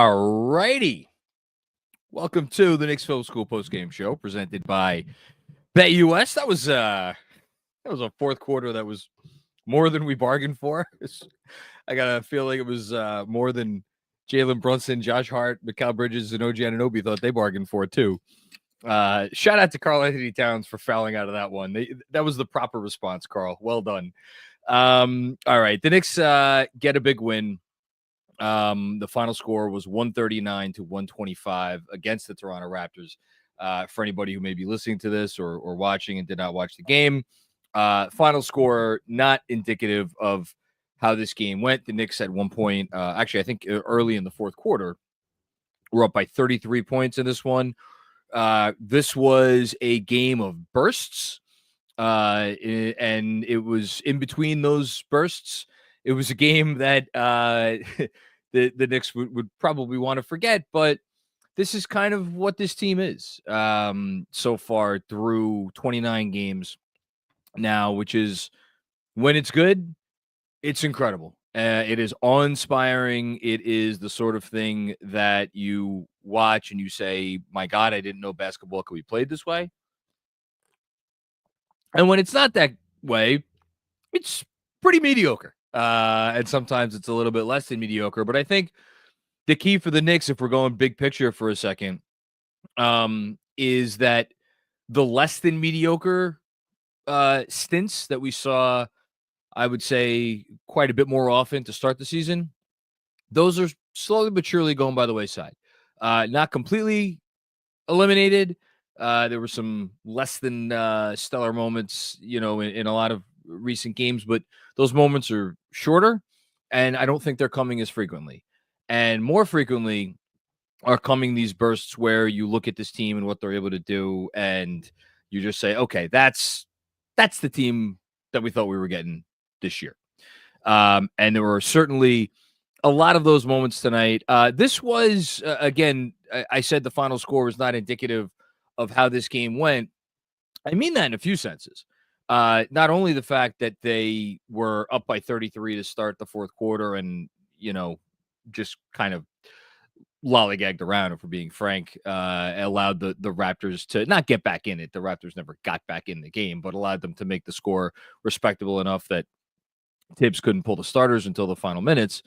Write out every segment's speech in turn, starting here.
All righty. Welcome to the Knicks Film School Postgame Show presented by BetUS. That was a fourth quarter that was more than we bargained for. I got a feeling it was more than Jalen Brunson, Josh Hart, Mikal Bridges, and OG Anunoby thought they bargained for too. Shout out to Karl Anthony Towns for fouling out of that one. That was the proper response, Karl. Well done. All right. The Knicks get a big win. The final score was 139 to 125 against the Toronto Raptors. For anybody who may be listening to this or watching and did not watch the game, final score not indicative of how this game went. The Knicks at one point, actually, I think early in the fourth quarter, were up by 33 points in this one. This was a game of bursts, and it was in between those bursts. It was a game that the Knicks would probably want to forget, but this is kind of what this team is so far through 29 games now, which is when it's good, it's incredible. It is awe-inspiring. It is the sort of thing that you watch and you say, my God, I didn't know basketball could be played this way. And when it's not that way, it's pretty mediocre. And sometimes it's a little bit less than mediocre. But I think the key for the Knicks, if we're going big picture for a second, is that the less than mediocre stints that we saw, I would say, quite a bit more often to start the season, those are slowly but surely going by the wayside. Not completely eliminated. There were some less than stellar moments, in a lot of recent games, but those moments are shorter, and I don't think they're coming as frequently. And more frequently are coming these bursts where you look at this team and what they're able to do, and you just say, okay, that's the team that we thought we were getting this year. And there were certainly a lot of those moments tonight. This was, again, I said the final score was not indicative of how this game went. I mean that in a few senses. Not only the fact that they were up by 33 to start the fourth quarter and, just kind of lollygagged around, if we're being frank, allowed the Raptors to not get back in it. The Raptors never got back in the game, but allowed them to make the score respectable enough that Tibbs couldn't pull the starters until the final minutes.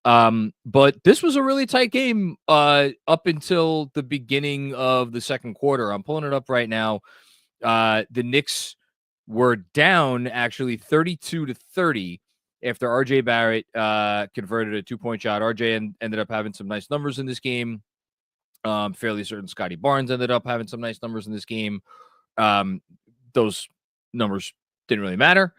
But this was a really tight game up until the beginning of the second quarter. I'm pulling it up right now. The Knicks were down actually 32-30 after RJ Barrett converted a 2-point shot. RJ ended up having some nice numbers in this game. Fairly certain Scotty Barnes ended up having some nice numbers in this game. Those numbers didn't really matter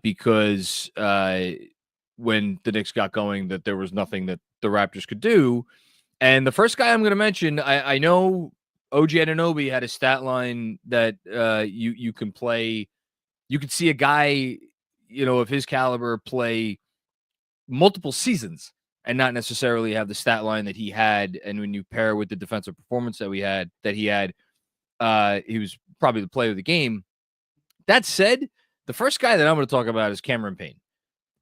because when the Knicks got going, that there was nothing that the Raptors could do. And the first guy I'm going to mention, I know OG Anunoby had a stat line that you can play. You could see a guy, of his caliber play multiple seasons and not necessarily have the stat line that he had. And when you pair with the defensive performance that he had, he was probably the player of the game. That said, the first guy that I'm going to talk about is Cameron Payne,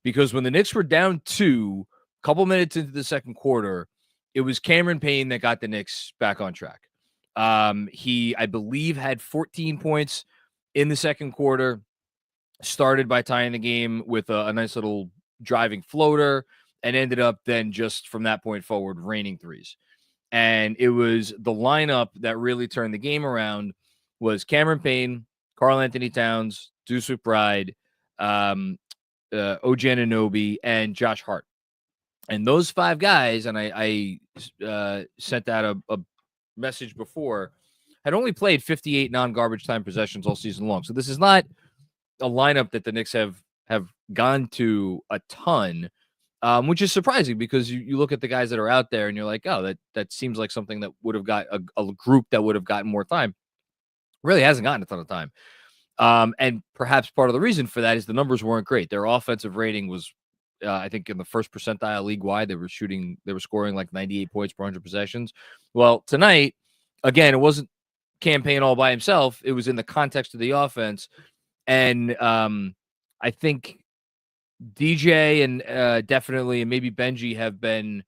because when the Knicks were down 2, a couple minutes into the second quarter, it was Cameron Payne that got the Knicks back on track. He, I believe, had 14 points in the second quarter, started by tying the game with a nice little driving floater, and ended up then just from that point forward raining threes. And it was the lineup that really turned the game around was Cameron Payne, Karl Anthony Towns, Deuce McBride, OG Anunoby, and Josh Hart. And those 5 guys, and I sent out a message before, had only played 58 non-garbage time possessions all season long. So this is not a lineup that the Knicks have gone to a ton, which is surprising because you look at the guys that are out there and you're like, oh, that seems like something that would have got a group that would have gotten more time. Really hasn't gotten a ton of time. And perhaps part of the reason for that is the numbers weren't great. Their offensive rating was, I think, in the first percentile league-wide. They were scoring like 98 points per 100 possessions. Well, tonight, again, it wasn't Cam Payne all by himself. It was in the context of the offense. And I think DJ and definitely, and maybe Benji have been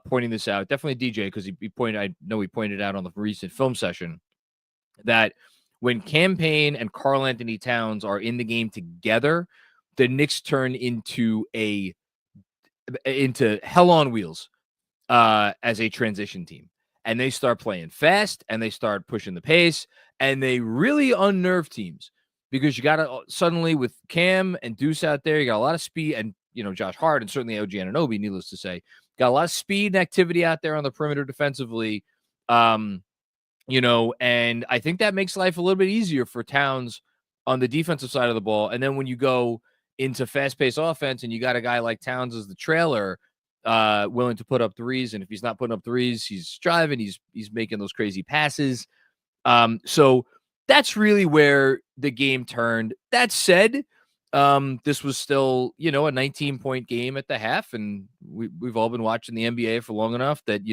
pointing this out. Definitely DJ, because he pointed out on the recent film session that when Payne and Karl Anthony Towns are in the game together, the Knicks turn into hell on wheels as a transition team. And they start playing fast, and they start pushing the pace, and they really unnerve teams, because you got to suddenly, with Cam and Deuce out there, you got a lot of speed, and Josh Hart, and certainly OG Anunoby, needless to say, got a lot of speed and activity out there on the perimeter defensively. And I think that makes life a little bit easier for Towns on the defensive side of the ball. And then when you go into fast-paced offense and you got a guy like Towns as the trailer, willing to put up threes, and if he's not putting up threes, he's driving, he's making those crazy passes. So that's really where the game turned. That said, this was still, a 19-point game at the half, and we've all been watching the NBA for long enough that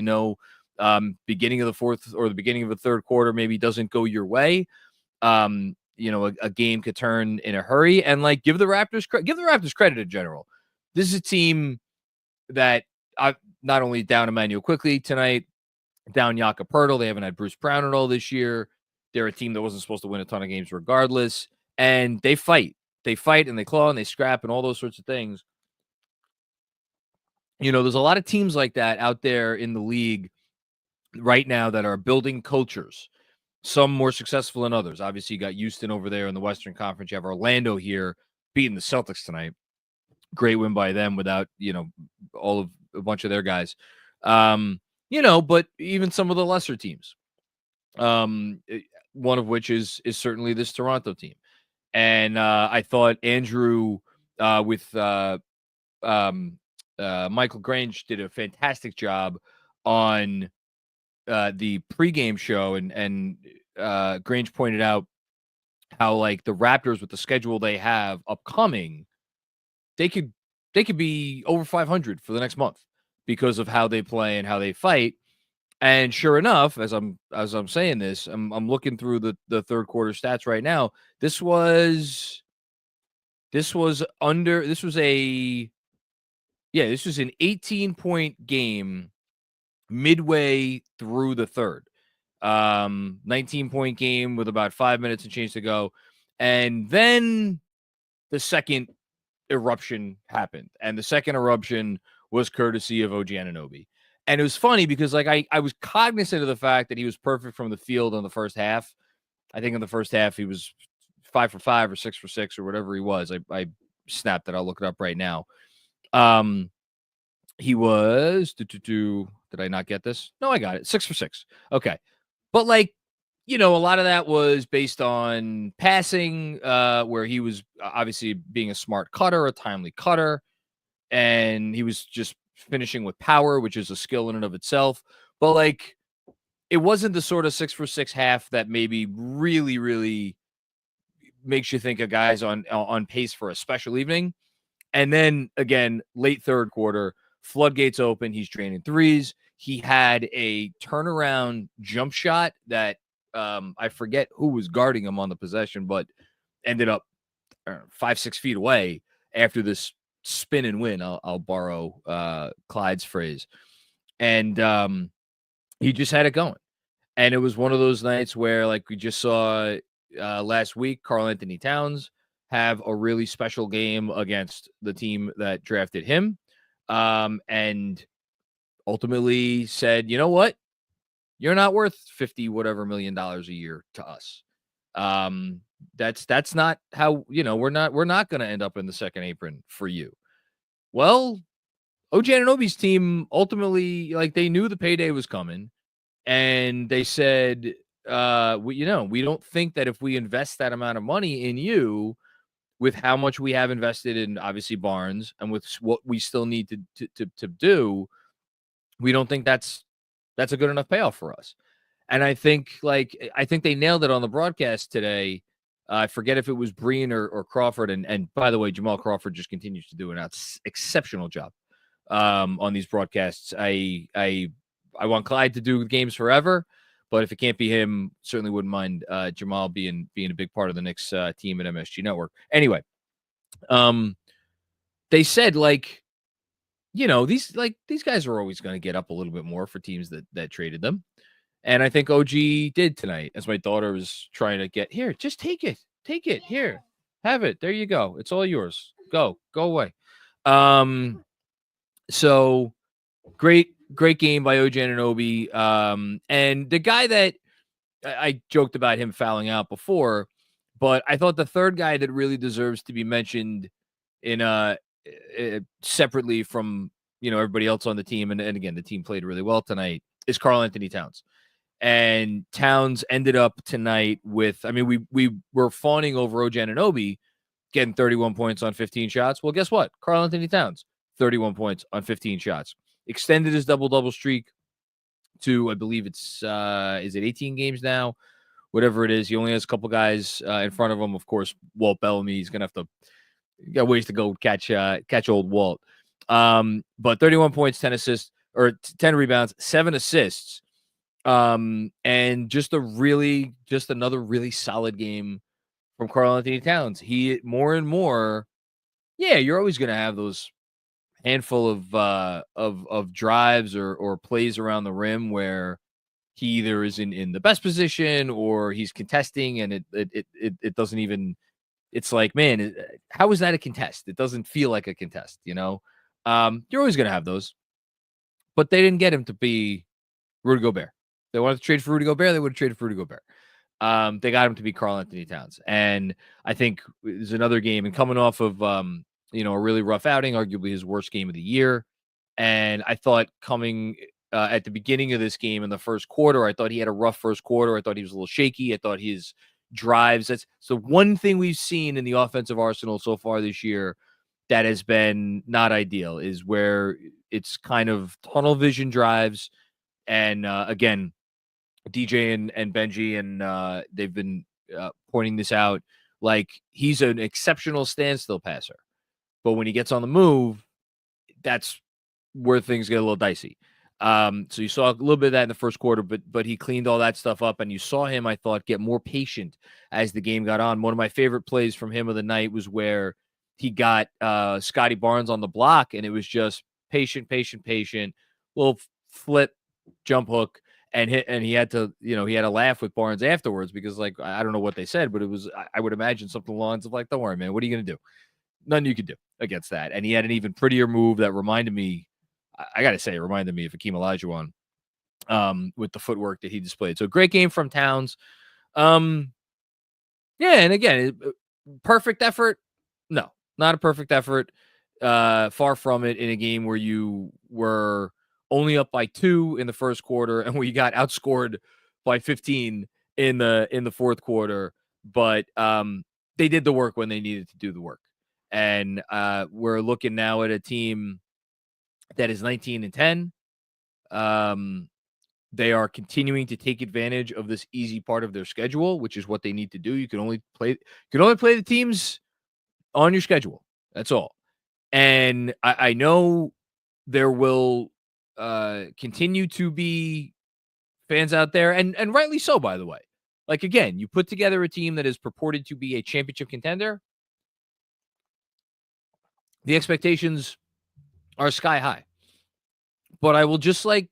beginning of the fourth or the beginning of the third quarter maybe doesn't go your way. A game could turn in a hurry, and give the Raptors credit in general. This is a team that not only down Emmanuel Quickly tonight, down Jakob Poeltl. They haven't had Bruce Brown at all this year. They're a team that wasn't supposed to win a ton of games regardless, and they fight. They fight and they claw and they scrap and all those sorts of things. There's a lot of teams like that out there in the league right now that are building cultures, some more successful than others. Obviously, you got Houston over there in the Western Conference. You have Orlando here beating the Celtics tonight. Great win by them without, all of a bunch of their guys. But even some of the lesser teams, one of which is certainly this Toronto team. And I thought Andrew with Michael Grange did a fantastic job on the pregame show, and Grange pointed out how the Raptors, with the schedule they have upcoming, they could be over 500 for the next month because of how they play and how they fight. And sure enough, as I'm saying this, I'm looking through the third quarter stats right now. This was an 18-point game midway through the third. 19-point game with about 5 minutes and change to go. And then the second eruption happened. And the second eruption was courtesy of OG Anunoby. And it was funny because I was cognizant of the fact that he was perfect from the field in the first half. I think in the first half he was 5 for 5 or 6 for 6 or whatever he was. I snapped it. I'll look it up right now. He was did I not get this? No, I got it. 6 for 6. Okay. But a lot of that was based on passing, where he was obviously being a smart cutter, a timely cutter, and he was just finishing with power, which is a skill in and of itself. But it wasn't the sort of 6 for 6 half that maybe really, really makes you think a guy's on pace for a special evening. And then again, late third quarter, floodgates open. He's draining threes. He had a turnaround jump shot that I forget who was guarding him on the possession, but ended up 5-6 feet away after this spin and win. I'll borrow Clyde's phrase. And he just had it going. And it was one of those nights where, we just saw last week, Karl Anthony Towns have a really special game against the team that drafted him, and ultimately said, you know what? You're not worth 50 whatever million dollars a year to us. That's not how, we're not going to end up in the second apron for you. Well, OG Anunoby's team ultimately, they knew the payday was coming, and they said, we don't think that if we invest that amount of money in you, with how much we have invested in obviously Barnes and with what we still need to do, we don't think that's a good enough payoff for us. And I think they nailed it on the broadcast today. I forget if it was Breen or Crawford. And by the way, Jamal Crawford just continues to do an exceptional job on these broadcasts. I want Clyde to do games forever, but if it can't be him, certainly wouldn't mind Jamal being a big part of the Knicks team at MSG Network. Anyway, they said these guys are always going to get up a little bit more for teams that traded them. And I think OG did tonight, as my daughter was trying to get here. Just take it. Take it. Here. Have it. There you go. It's all yours. Go away. So great game by OG Anunoby. And the guy that I joked about him fouling out before, but I thought the third guy that really deserves to be mentioned in separately from everybody else on the team, and again the team played really well tonight, is Karl-Anthony Towns. And Towns ended up tonight with, we were fawning over OG Anunoby getting 31 points on 15 shots. Well, guess what? Karl-Anthony Towns, 31 points on 15 shots. Extended his double-double streak to, I believe it's, is it 18 games now? Whatever it is. He only has a couple guys in front of him. Of course, Walt Bellamy, he's going to have to, got ways to go catch old Walt. But 31 points, 10 assists, or 10 rebounds, 7 assists. And just another really solid game from Karl-Anthony Towns. He more and more, you're always going to have those handful of drives or plays around the rim where he either is in the best position or he's contesting, and it doesn't even, it's like, man, how is that a contest? It doesn't feel like a contest, You're always going to have those, but they didn't get him to be Rudy Gobert. They wanted to trade for Rudy Gobert, they would have traded for Rudy Gobert. They got him to be Karl-Anthony Towns. And I think there's another game, and coming off of, a really rough outing, arguably his worst game of the year. And I thought coming at the beginning of this game in the first quarter, I thought he had a rough first quarter. I thought he was a little shaky. I thought his drives, that's the one thing we've seen in the offensive arsenal so far this year that has been not ideal, is where it's kind of tunnel vision drives. And again, DJ and Benji, and they've been pointing this out, like, he's an exceptional standstill passer, but when he gets on the move, that's where things get a little dicey. So you saw a little bit of that in the first quarter, but he cleaned all that stuff up, and you saw him, I thought, get more patient as the game got on. One of my favorite plays from him of the night was where he got Scotty Barnes on the block, and it was just patient, little flip, jump hook, and hit, and he had to laugh with Barnes afterwards, because, like, I don't know what they said, but it was, I would imagine something along the lines of, like, don't worry, man, what are you going to do? Nothing you could do against that. And he had an even prettier move that reminded me, I got to say, it reminded me of Hakeem Olajuwon with the footwork that he displayed. So great game from Towns. And again, perfect effort? No, not a perfect effort. Far from it, in a game where you were only up by 2 in the first quarter, and where you got outscored by 15 in the fourth quarter. But they did the work when they needed to do the work. And we're looking now at a team that is 19-10. They are continuing to take advantage of this easy part of their schedule, which is what they need to do. You can only play the teams on your schedule. That's all. And I know there will continue to be fans out there, and rightly so, by the way. Like, again, you put together a team that is purported to be a championship contender. The expectations are sky high. But I will just, like,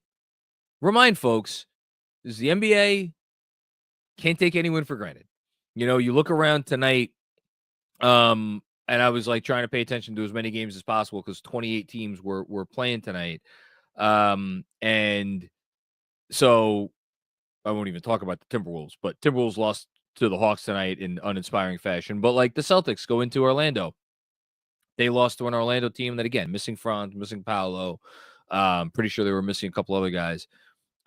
remind folks, this is the NBA. Can't take any win for granted. You look around tonight, and I was, like, trying to pay attention to as many games as possible, because 28 teams were playing tonight. And so I won't even talk about the Timberwolves, but Timberwolves lost to the Hawks tonight in uninspiring fashion. But, like, the Celtics go into Orlando. They lost to an Orlando team that, again, missing Franz, missing Paolo. Pretty sure they were missing a couple other guys.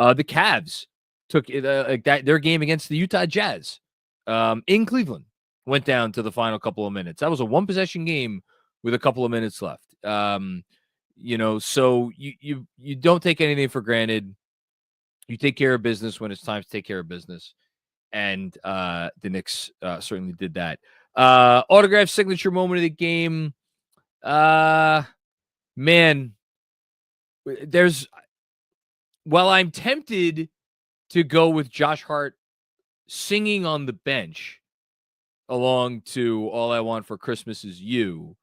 The Cavs took their game against the Utah Jazz in Cleveland, went down to the final couple of minutes. That was a one-possession game with a couple of minutes left. So you don't take anything for granted. You take care of business when it's time to take care of business. And the Knicks certainly did that. Autograph signature moment of the game. Man, while I'm tempted to go with Josh Hart singing on the bench along to All I Want for Christmas Is You,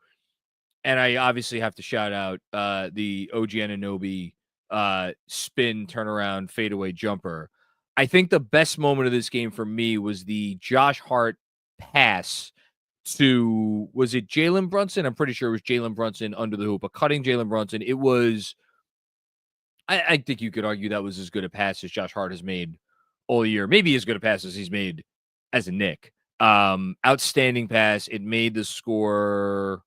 And I obviously have to shout out the OG Anunoby spin, turnaround, fadeaway jumper. I think the best moment of this game for me was the Josh Hart pass to, was it Jalen Brunson? I'm pretty sure it was Jalen Brunson under the hoop, a cutting Jalen Brunson. It was, I think you could argue that was as good a pass as Josh Hart has made all year. Maybe as good a pass as he's made as a Knick. Outstanding pass. It made the score.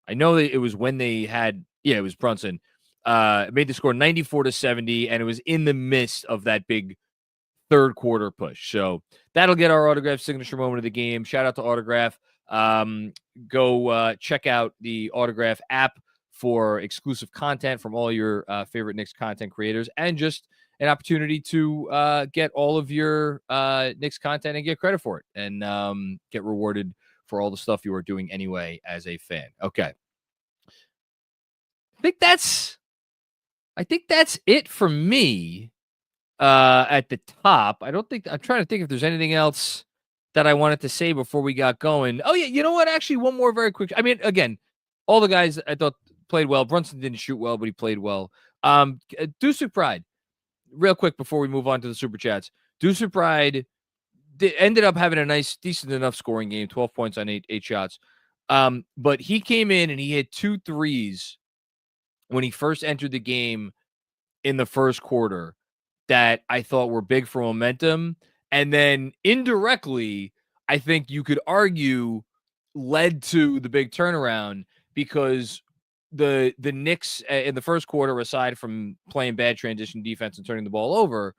I know that it was when they had, it was Brunson. It made the score 94-70, and it was in the midst of that big third quarter push. So that'll get our Autograph signature moment of the game. Shout out to Autograph. Go check out the Autograph app for exclusive content from all your favorite Knicks content creators, and just an opportunity to get all of your Knicks content and get credit for it, and get rewarded for all the stuff you are doing anyway as a fan. Okay. I think that's it for me at the top. I'm trying to think if there's anything else that I wanted to say before we got going. Oh yeah, you know what? Actually, one more very quick. I mean, again, all the guys I thought played well. Brunson didn't shoot well, but he played well. Deuce Pride, real quick before we move on to the super chats. Deuce Pride ended up having a nice, decent enough scoring game, 12 points on eight shots. But he came in and he hit 2 threes when he first entered the game in the first quarter that I thought were big for momentum. And then indirectly, I think you could argue led to the big turnaround, because the Knicks in the first quarter, aside from playing bad transition defense and turning the ball over,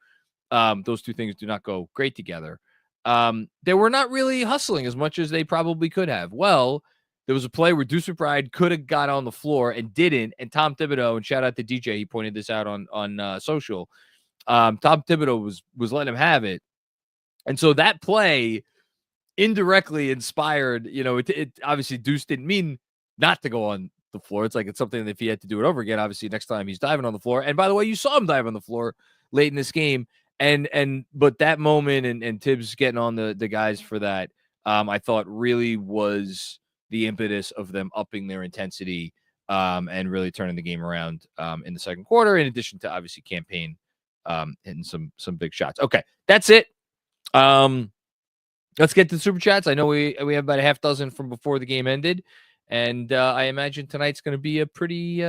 those two things do not go great together. They were not really hustling as much as they probably could have. Well, there was a play where Deuce Pride could have got on the floor and didn't. And Tom Thibodeau, and shout out to DJ, he pointed this out on social. Tom Thibodeau was letting him have it. And so that play indirectly inspired, it obviously Deuce didn't mean not to go on the floor. It's like, it's something that if he had to do it over again, obviously next time he's diving on the floor. And by the way, you saw him dive on the floor late in this game. But that moment and Tibbs getting on the guys for that, I thought really was the impetus of them upping their intensity and really turning the game around in the second quarter, in addition to obviously Payne hitting some big shots. Okay, that's it. Let's get to the super chats. I know we have about a half dozen from before the game ended, and I imagine tonight's going to be a pretty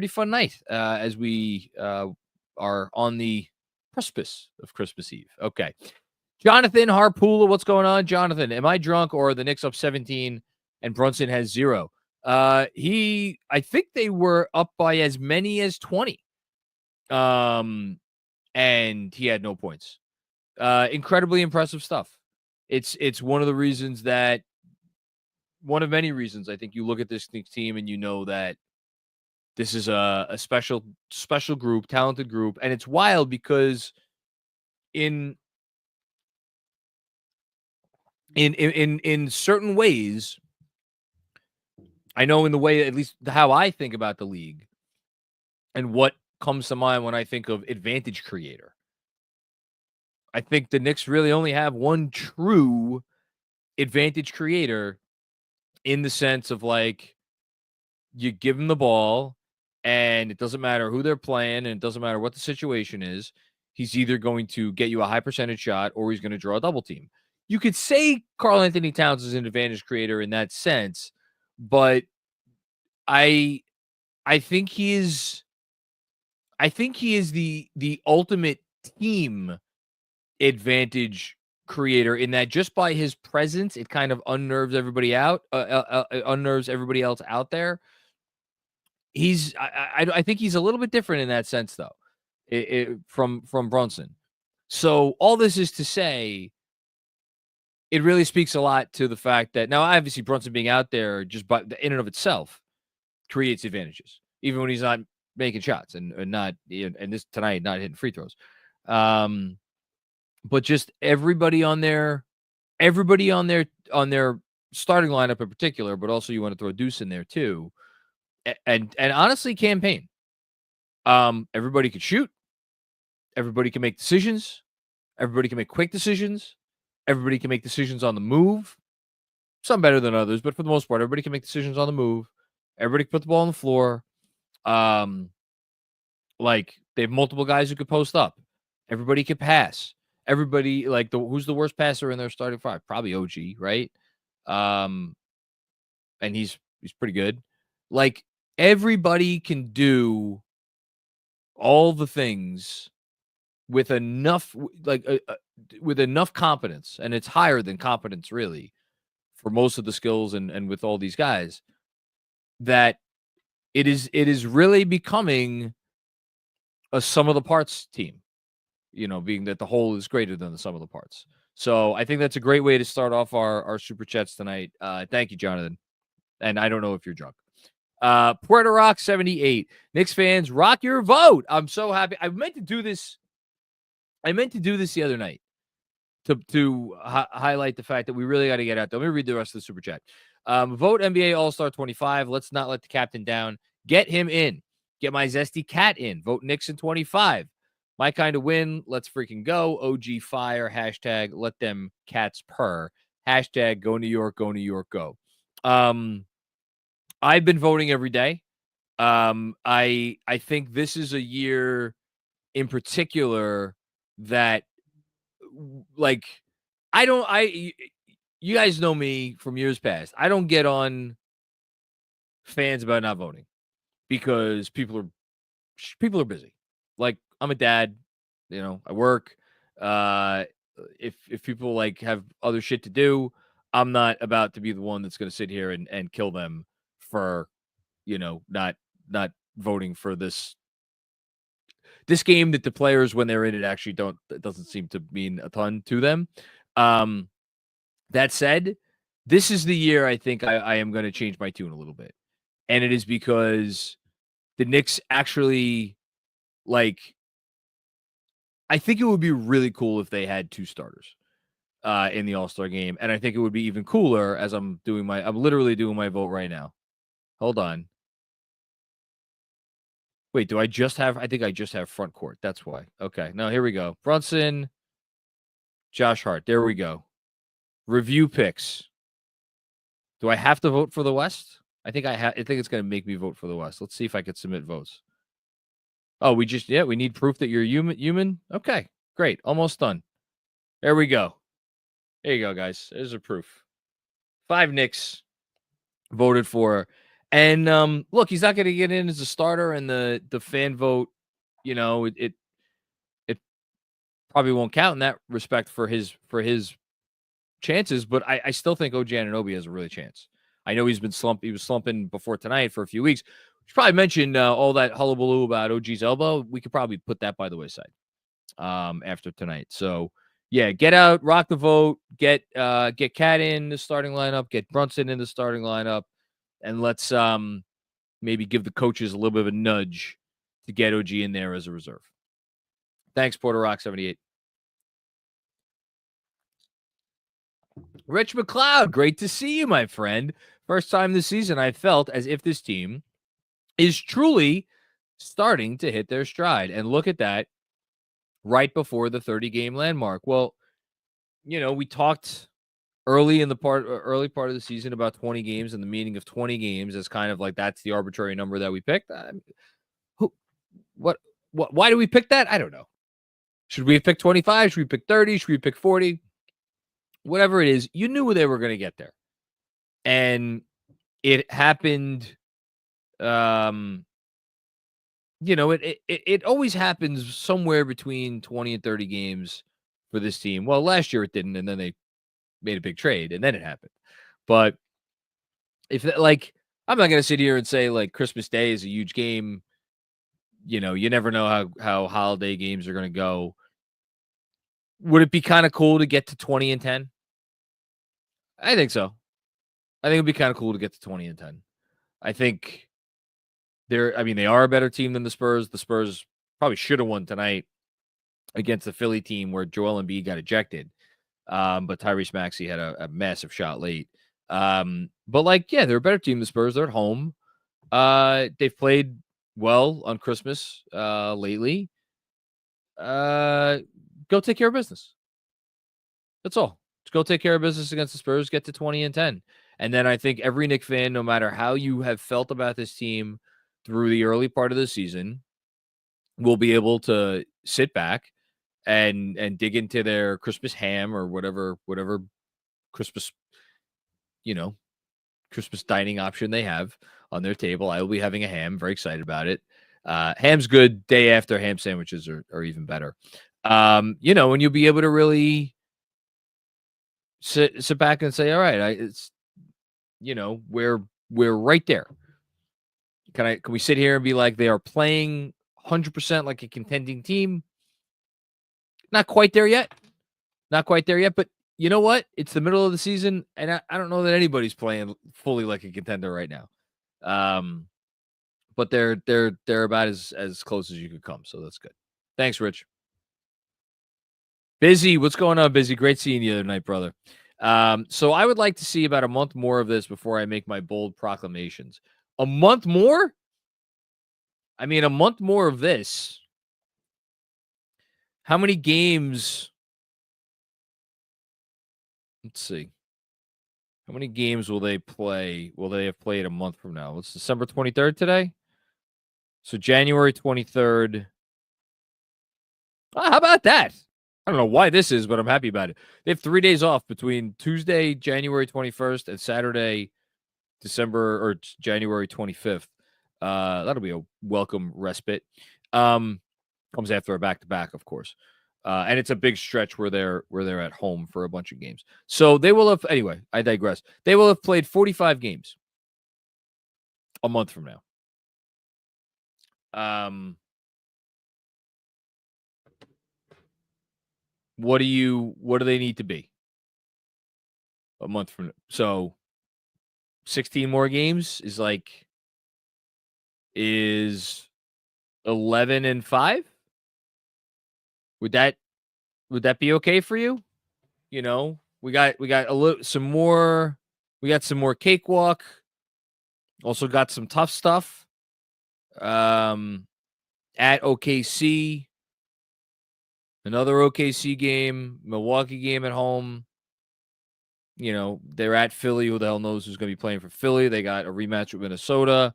fun night as we are on the precipice of Christmas Eve. Okay, Jonathan Harpoola, what's going on, Jonathan? Am I drunk, or are the Knicks up 17 and Brunson has 0? I think they were up by as many as 20. And he had no points. Incredibly impressive stuff. It's one of the reasons one of many reasons I think you look at this team and you know that this is a special group, talented group. And it's wild because in certain ways, I know in the way, at least how I think about the league and what comes to mind when I think of advantage creator, I think the Knicks really only have one true advantage creator, in the sense of, like, you give him the ball and it doesn't matter who they're playing and it doesn't matter what the situation is. He's either going to get you a high percentage shot or he's going to draw a double team. You could say Karl-Anthony Towns is an advantage creator in that sense, but I think he is the ultimate team advantage creator, in that just by his presence, it kind of unnerves everybody unnerves everybody else out there. I think he's a little bit different in that sense, though, from Brunson. So all this is to say, it really speaks a lot to the fact that now, obviously, Brunson being out there just by in and of itself creates advantages, even when he's not making shots and not, and this tonight, not hitting free throws. But just everybody on their starting lineup in particular, but also you want to throw Deuce in there too. And honestly, Payne. Everybody could shoot. Everybody can make decisions. Everybody can make quick decisions. Everybody can make decisions on the move. Some better than others, but for the most part, everybody can make decisions on the move. Everybody can put the ball on the floor. Like they have multiple guys who could post up. Everybody could pass. Everybody like who's the worst passer in their starting five? Probably OG, right? And he's pretty good. Like everybody can do all the things with enough with enough competence, and it's higher than competence really for most of the skills and with all these guys, that it is really becoming a sum of the parts team, being that the whole is greater than the sum of the parts. So I think that's a great way to start off our super chats tonight. Thank you, Jonathan. And I don't know if you're drunk. Puerto Rock 78. Knicks fans, rock your vote. I'm so happy. I meant to do this the other night to highlight the fact that we really got to get out there. Let me read the rest of the super chat. Vote NBA All-Star 25. Let's not let the captain down. Get him in. Get my zesty cat in. Vote Nixon 25. My kind of win. Let's freaking go. OG fire. Hashtag let them cats purr. Hashtag go New York, go. I've been voting every day. I think this is a year in particular that, like, you guys know me from years past. I don't get on fans about not voting because people are busy. Like, I'm a dad, I work. If people like have other shit to do, I'm not about to be the one that's going to sit here and kill them for, not voting for this game that the players, when they're in it, actually doesn't seem to mean a ton to them. That said, this is the year I think I am going to change my tune a little bit. And it is because the Knicks actually, like, I think it would be really cool if they had two starters in the All-Star game. And I think it would be even cooler as I'm literally doing my vote right now. Hold on. Wait, I think I just have front court. That's why. Okay. Now here we go. Brunson, Josh Hart. There we go. Review picks. Do I have to vote for the West? I think I think it's going to make me vote for the West. Let's see if I could submit votes. Oh, we need proof that you're human. Okay, great. Almost done. There we go. There you go, guys. There's a proof. 5 Knicks voted for. And look, he's not going to get in as a starter, and the fan vote, it probably won't count in that respect for his chances. But I still think OG Anunoby has a really chance. I know he was slumping before tonight for a few weeks. We should probably mention all that hullabaloo about OG's elbow. We could probably put that by the wayside after tonight. So yeah, get out, rock the vote, get Cat in the starting lineup, get Brunson in the starting lineup. And let's maybe give the coaches a little bit of a nudge to get OG in there as a reserve. Thanks, Puerto Rock 78. Rich McLeod, great to see you, my friend. First time this season, I felt as if this team is truly starting to hit their stride. And look at that, right before the 30-game landmark. Well, we talked early part of the season about 20 games and the meaning of 20 games as kind of like that's the arbitrary number that we picked. Why do we pick that? I don't know. Should we have picked 25? Should we pick 30? Should we pick 40? Whatever it is, you knew they were going to get there. And it happened. It always happens somewhere between 20 and 30 games for this team. Well, last year it didn't, and then they made a big trade, and then it happened. But if I'm not going to sit here and say like Christmas Day is a huge game. You never know how holiday games are going to go. Would it be kind of cool to get to 20 and 10? I think so. I think it'd be kind of cool to get to 20 and 10. I think they are a better team than the Spurs. The Spurs probably should have won tonight against the Philly team where Joel Embiid got ejected. But Tyrese Maxey had a massive shot late. But they're a better team than the Spurs. They're at home. They've played well on Christmas lately. Go take care of business. That's all. Just go take care of business against the Spurs. Get to 20 and 10. And then I think every Knicks fan, no matter how you have felt about this team through the early part of the season, will be able to sit back and dig into their Christmas ham or whatever Christmas, Christmas dining option they have on their table. I will be having a ham. Very excited about it. Ham's good. Day after, ham sandwiches are even better. And you'll be able to really sit back and say, all right, we're right there. Can we sit here and be like, they are playing 100% like a contending team? Not quite there yet. But you know what? It's the middle of the season, and I don't know that anybody's playing fully like a contender right now. But they're about as close as you could come, so that's good. Thanks, Rich. Busy, what's going on, Busy? Great seeing you the other night, brother. So I would like to see about a month more of this before I make my bold proclamations. A month more? I mean, a month more of this. How many games? Let's see. How many games will they play? Will they have played a month from now? It's December 23rd today. So January 23rd. How about that? I don't know why this is, but I'm happy about it. They have 3 days off between Tuesday, January 21st, and Saturday, January 25th. That'll be a welcome respite. Comes after a back-to-back, of course. And it's a big stretch where they're at home for a bunch of games. So they will have, anyway, I digress. They will have played 45 games a month from now. What do they need to be a month from now? So 16 more games is 11-5? Would that be okay for you? We got some more cakewalk. Also got some tough stuff. At OKC. Another OKC game, Milwaukee game at home. They're at Philly. Who the hell knows who's going to be playing for Philly? They got a rematch with Minnesota.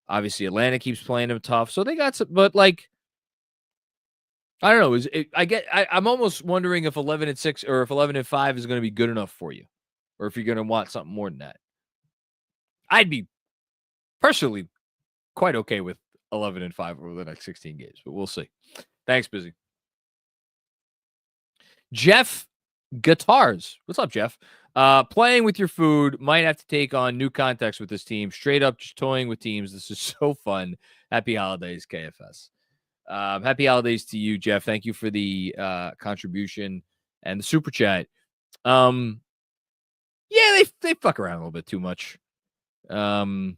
Obviously, Atlanta keeps playing them tough. So they got some, but I don't know. I'm almost wondering if 11-6 or if 11-5 is going to be good enough for you, or if you're going to want something more than that. I'd be personally quite okay with 11-5 over the next 16 games, but we'll see. Thanks, Busy. Jeff Guitars. What's up, Jeff? Playing with your food might have to take on new context with this team. Straight up just toying with teams. This is so fun. Happy holidays, KFS. Happy holidays to you, Jeff. Thank you for the contribution and the super chat. Yeah, they fuck around a little bit too much. That's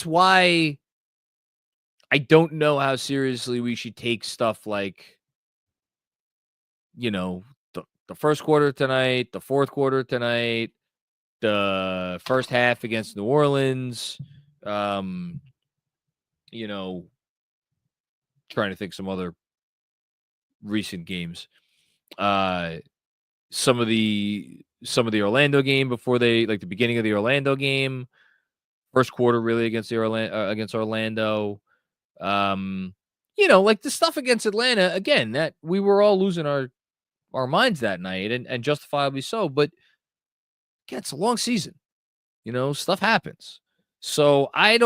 why I don't know how seriously we should take stuff like, the first quarter tonight, the fourth quarter tonight, the first half against New Orleans. Trying to think some other recent games. Some of the Orlando game before the beginning of the Orlando game, first quarter really against Orlando. The stuff against Atlanta again, that we were all losing our minds that night, and justifiably so. But again, it's a long season. Stuff happens. So I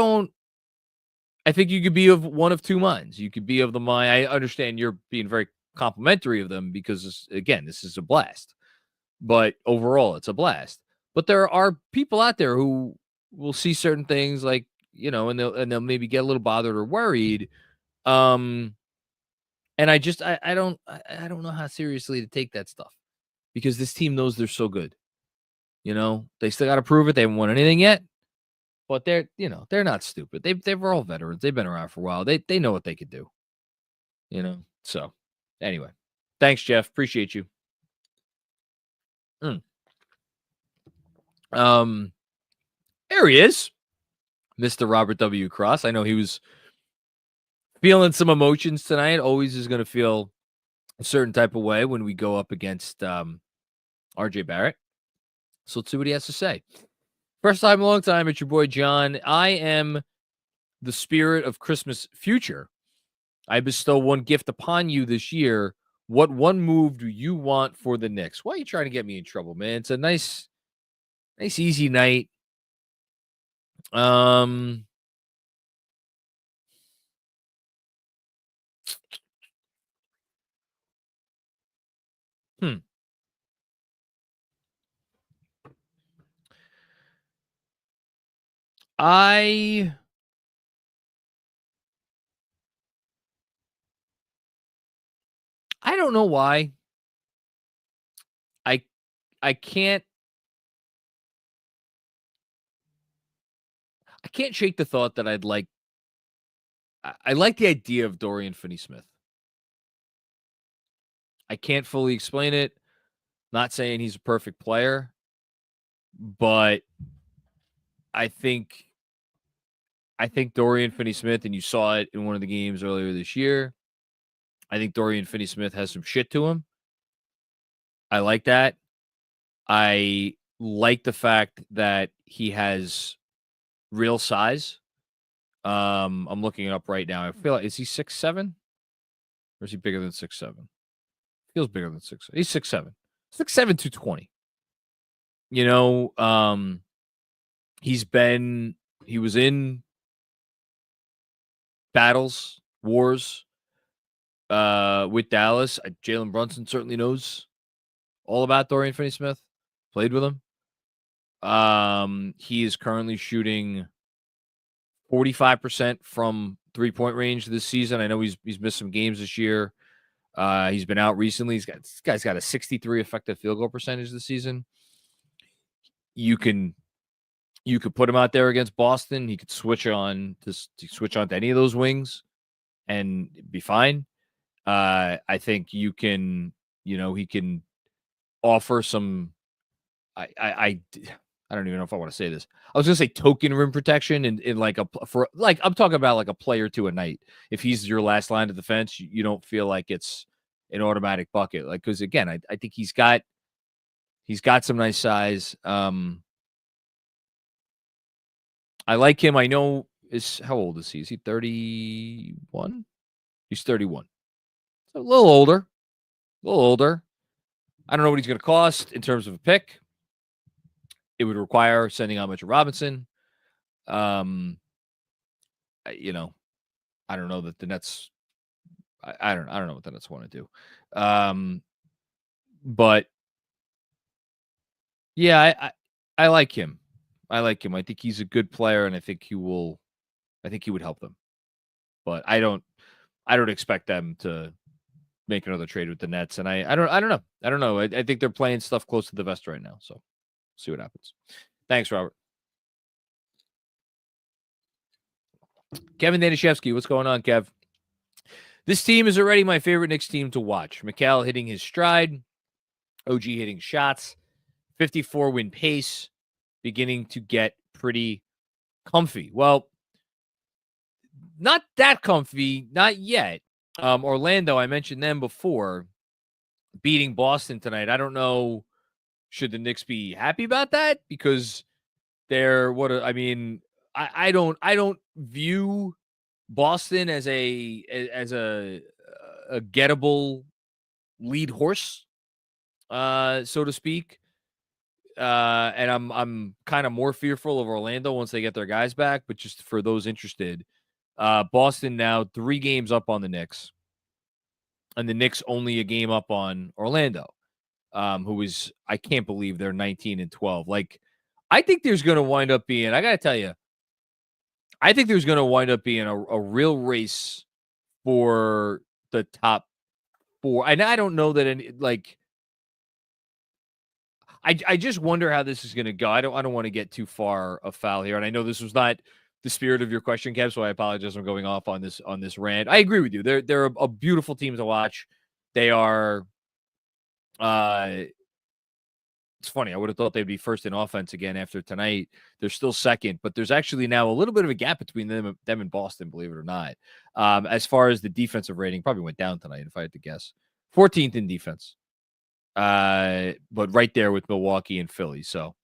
think you could be of one of two minds. You could be of the mind. I understand you're being very complimentary of them because, this is a blast. But overall, it's a blast. But there are people out there who will see certain things and they'll maybe get a little bothered or worried. And I don't know how seriously to take that stuff, because this team knows they're so good. They still got to prove it. They haven't won anything yet, but they're not stupid. They're all veterans. They've been around for a while. They know what they could do. So anyway, thanks, Jeff. Appreciate you. There he is, Mr. Robert W. Cross. I know he was feeling some emotions tonight. Always is going to feel a certain type of way when we go up against RJ Barrett. So let's see what he has to say. First time, long time. It's your boy John. I am the spirit of Christmas future. I bestow one gift upon you this year. What one move do you want for the Knicks? Why are you trying to get me in trouble, man? It's a nice easy night. Hmm. I don't know why. I I can't shake the thought that I like the idea of Dorian Finney-Smith. I can't fully explain it. Not saying he's a perfect player, but I think Dorian Finney-Smith, and you saw it in one of the games earlier this year. I think Dorian Finney-Smith has some shit to him. I like that. I like the fact that he has real size. I'm looking it up right now. I feel like, is he 6'7"? Or is he bigger than 6'7"? Feels bigger than 6'7". He's 6'7". 6'7", 220. You know, he was in battles, wars, with Dallas. Jalen Brunson certainly knows all about Dorian Finney-Smith. Played with him. He is currently shooting 45% from 3-point range this season. I know he's missed some games this year. He's been out recently. This guy's got a 63 effective field goal percentage this season. You could put him out there against Boston. He could switch on to any of those wings and be fine. I think he can offer some. I don't even know if I want to say this. I was gonna say token rim protection in I'm talking about like a play or two a night. If he's your last line of defense, you don't feel like it's an automatic bucket. Like, because again, I think he's got some nice size. I like him. I know how old is he? Is he 31? He's 31. So a little older. I don't know what he's going to cost in terms of a pick. It would require sending out Mitchell Robinson. I don't know that the Nets. I don't know what the Nets want to do. But yeah, I like him. I think he's a good player, and I think he would help them. But I don't expect them to make another trade with the Nets. And I don't know. I think they're playing stuff close to the vest right now. So see what happens. Thanks, Robert. Kevin Danishevsky, what's going on, Kev? This team is already my favorite Knicks team to watch. Mikal hitting his stride, OG hitting shots, 54-win pace, beginning to get pretty comfy. Well, not that comfy, not yet. Orlando, I mentioned them before, beating Boston tonight. I don't know, should the Knicks be happy about that? Because they're I don't view Boston as a gettable lead horse, so to speak. And I'm kind of more fearful of Orlando once they get their guys back. But just for those interested, Boston now 3 games up on the Knicks, and the Knicks only a game up on Orlando, who is, I can't believe they're 19-12. Like, I think there's going to wind up being, I got to tell you, I think there's going to wind up being a real race for the top 4. And I don't know that I just wonder how this is going to go. I don't want to get too far afoul here. And I know this was not the spirit of your question, Kev, so I apologize for going off on this rant. I agree with you. They're a beautiful team to watch. They are it's funny. I would have thought they'd be first in offense again after tonight. They're still second, but there's actually now a little bit of a gap between them and Boston, believe it or not. As far as the defensive rating, probably went down tonight if I had to guess. 14th in defense. But right there with Milwaukee and Philly. So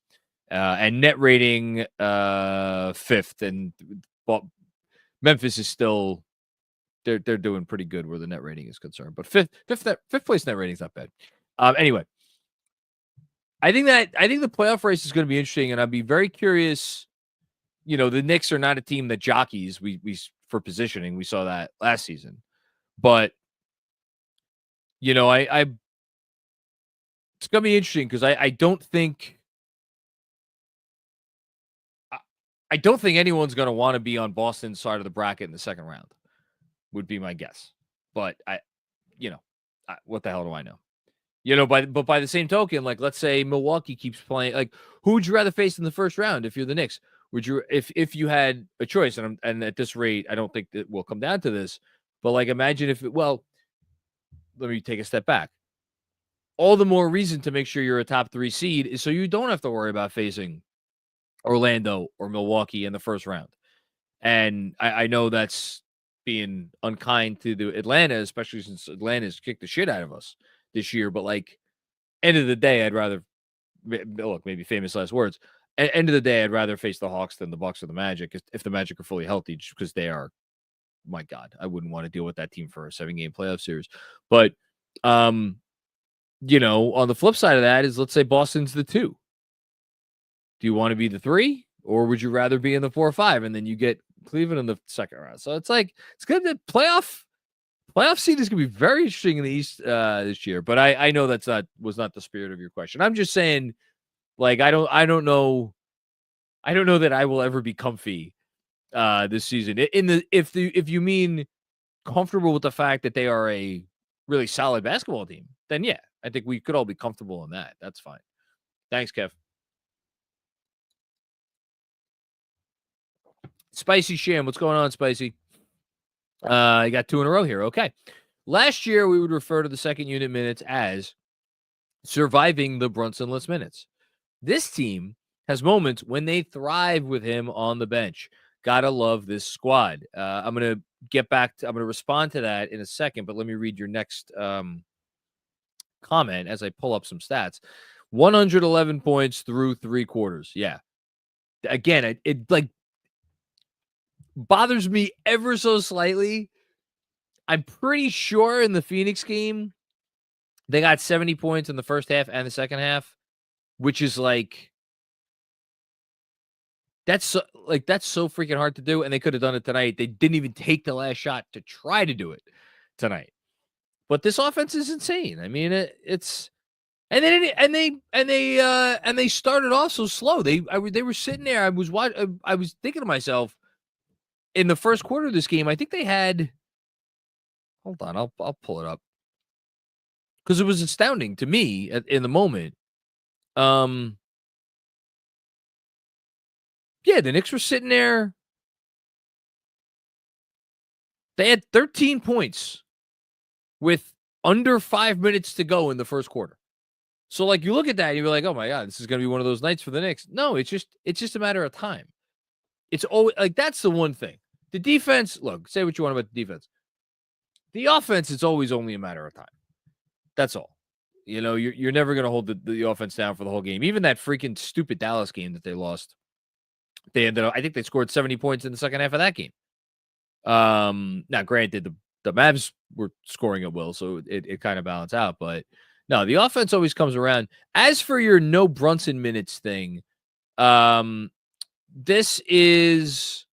and net rating 5th, and Memphis is still they're doing pretty good where the net rating is concerned. But fifth place net rating is not bad. Anyway, I think the playoff race is going to be interesting, and I'd be very curious. You know, the Knicks are not a team that jockeys we for positioning. We saw that last season, but you know, I it's going to be interesting because I don't think anyone's going to want to be on Boston's side of the bracket in the second round. Would be my guess, but what the hell do I know? You know, but by the same token, like let's say Milwaukee keeps playing, like who would you rather face in the first round if you're the Knicks? Would you, if you had a choice, and at this rate, I don't think that will come down to this, but like imagine if let me take a step back. All the more reason to make sure you're a top 3 seed is so you don't have to worry about facing Orlando or Milwaukee in the first round. And I know that's being unkind to the Atlanta, especially since Atlanta's kicked the shit out of us this year. But like, end of the day, I'd rather maybe famous last words. End of the day, I'd rather face the Hawks than the Bucks or the Magic if the Magic are fully healthy, just because they are. My God, I wouldn't want to deal with that team for a 7-game playoff series. But you know, on the flip side of that is, let's say Boston's the 2. Do you want to be the 3, or would you rather be in the 4 or 5, and then you get Cleveland in the second round? So it's like it's good that playoff seed is going to be very interesting in the East this year. But I know was not the spirit of your question. I'm just saying, like I don't know that I will ever be comfy this season. If you mean comfortable with the fact that they are a really solid basketball team, then yeah, I think we could all be comfortable in that. That's fine. Thanks, Kev. Spicy Sham, what's going on, Spicy? I got 2 in a row here. Okay. Last year, we would refer to the second unit minutes as surviving the Brunson-less minutes. This team has moments when they thrive with him on the bench. Gotta love this squad. I'm going to respond to that in a second, but let me read your next comment as I pull up some stats. 111 points through 3 quarters. Yeah. Again, it like bothers me ever so slightly. I'm pretty sure in the Phoenix game, they got 70 points in the first half and the second half, which is like, that's so freaking hard to do. And they could have done it tonight. They didn't even take the last shot to try to do it tonight. But this offense is insane. I mean, it's, and they started off so slow. They were sitting there. I was thinking to myself, in the first quarter of this game, I think they had, hold on, I'll pull it up, because it was astounding to me in the moment. Yeah, the Knicks were sitting there. They had 13 points with under 5 minutes to go in the first quarter. So, like, you look at that and you're like, oh my God, this is going to be one of those nights for the Knicks. No, it's just a matter of time. It's always like, that's the one thing. The defense, look, say what you want about the defense. The offense, it's always only a matter of time. That's all. You know, you're never going to hold the offense down for the whole game. Even that freaking stupid Dallas game that they lost, they ended up, I think they scored 70 points in the second half of that game. Now, granted, the Mavs were scoring at will, so it kind of balanced out. But no, the offense always comes around. As for your no Brunson minutes thing, this is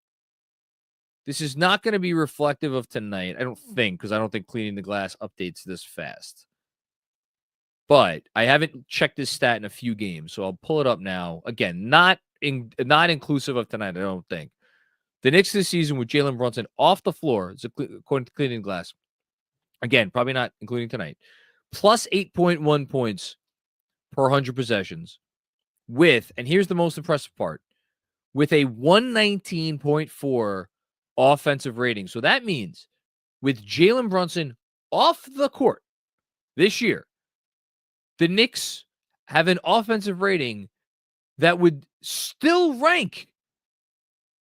not going to be reflective of tonight, I don't think, because I don't think Cleaning the Glass updates this fast. But I haven't checked this stat in a few games, so I'll pull it up now. Again, not inclusive of tonight, I don't think. The Knicks this season with Jalen Brunson off the floor, according to Cleaning the Glass, again, probably not including tonight, plus 8.1 points per 100 possessions with, and here's the most impressive part, with a 119.4 offensive rating. So that means with Jalen Brunson off the court this year, the Knicks have an offensive rating that would still rank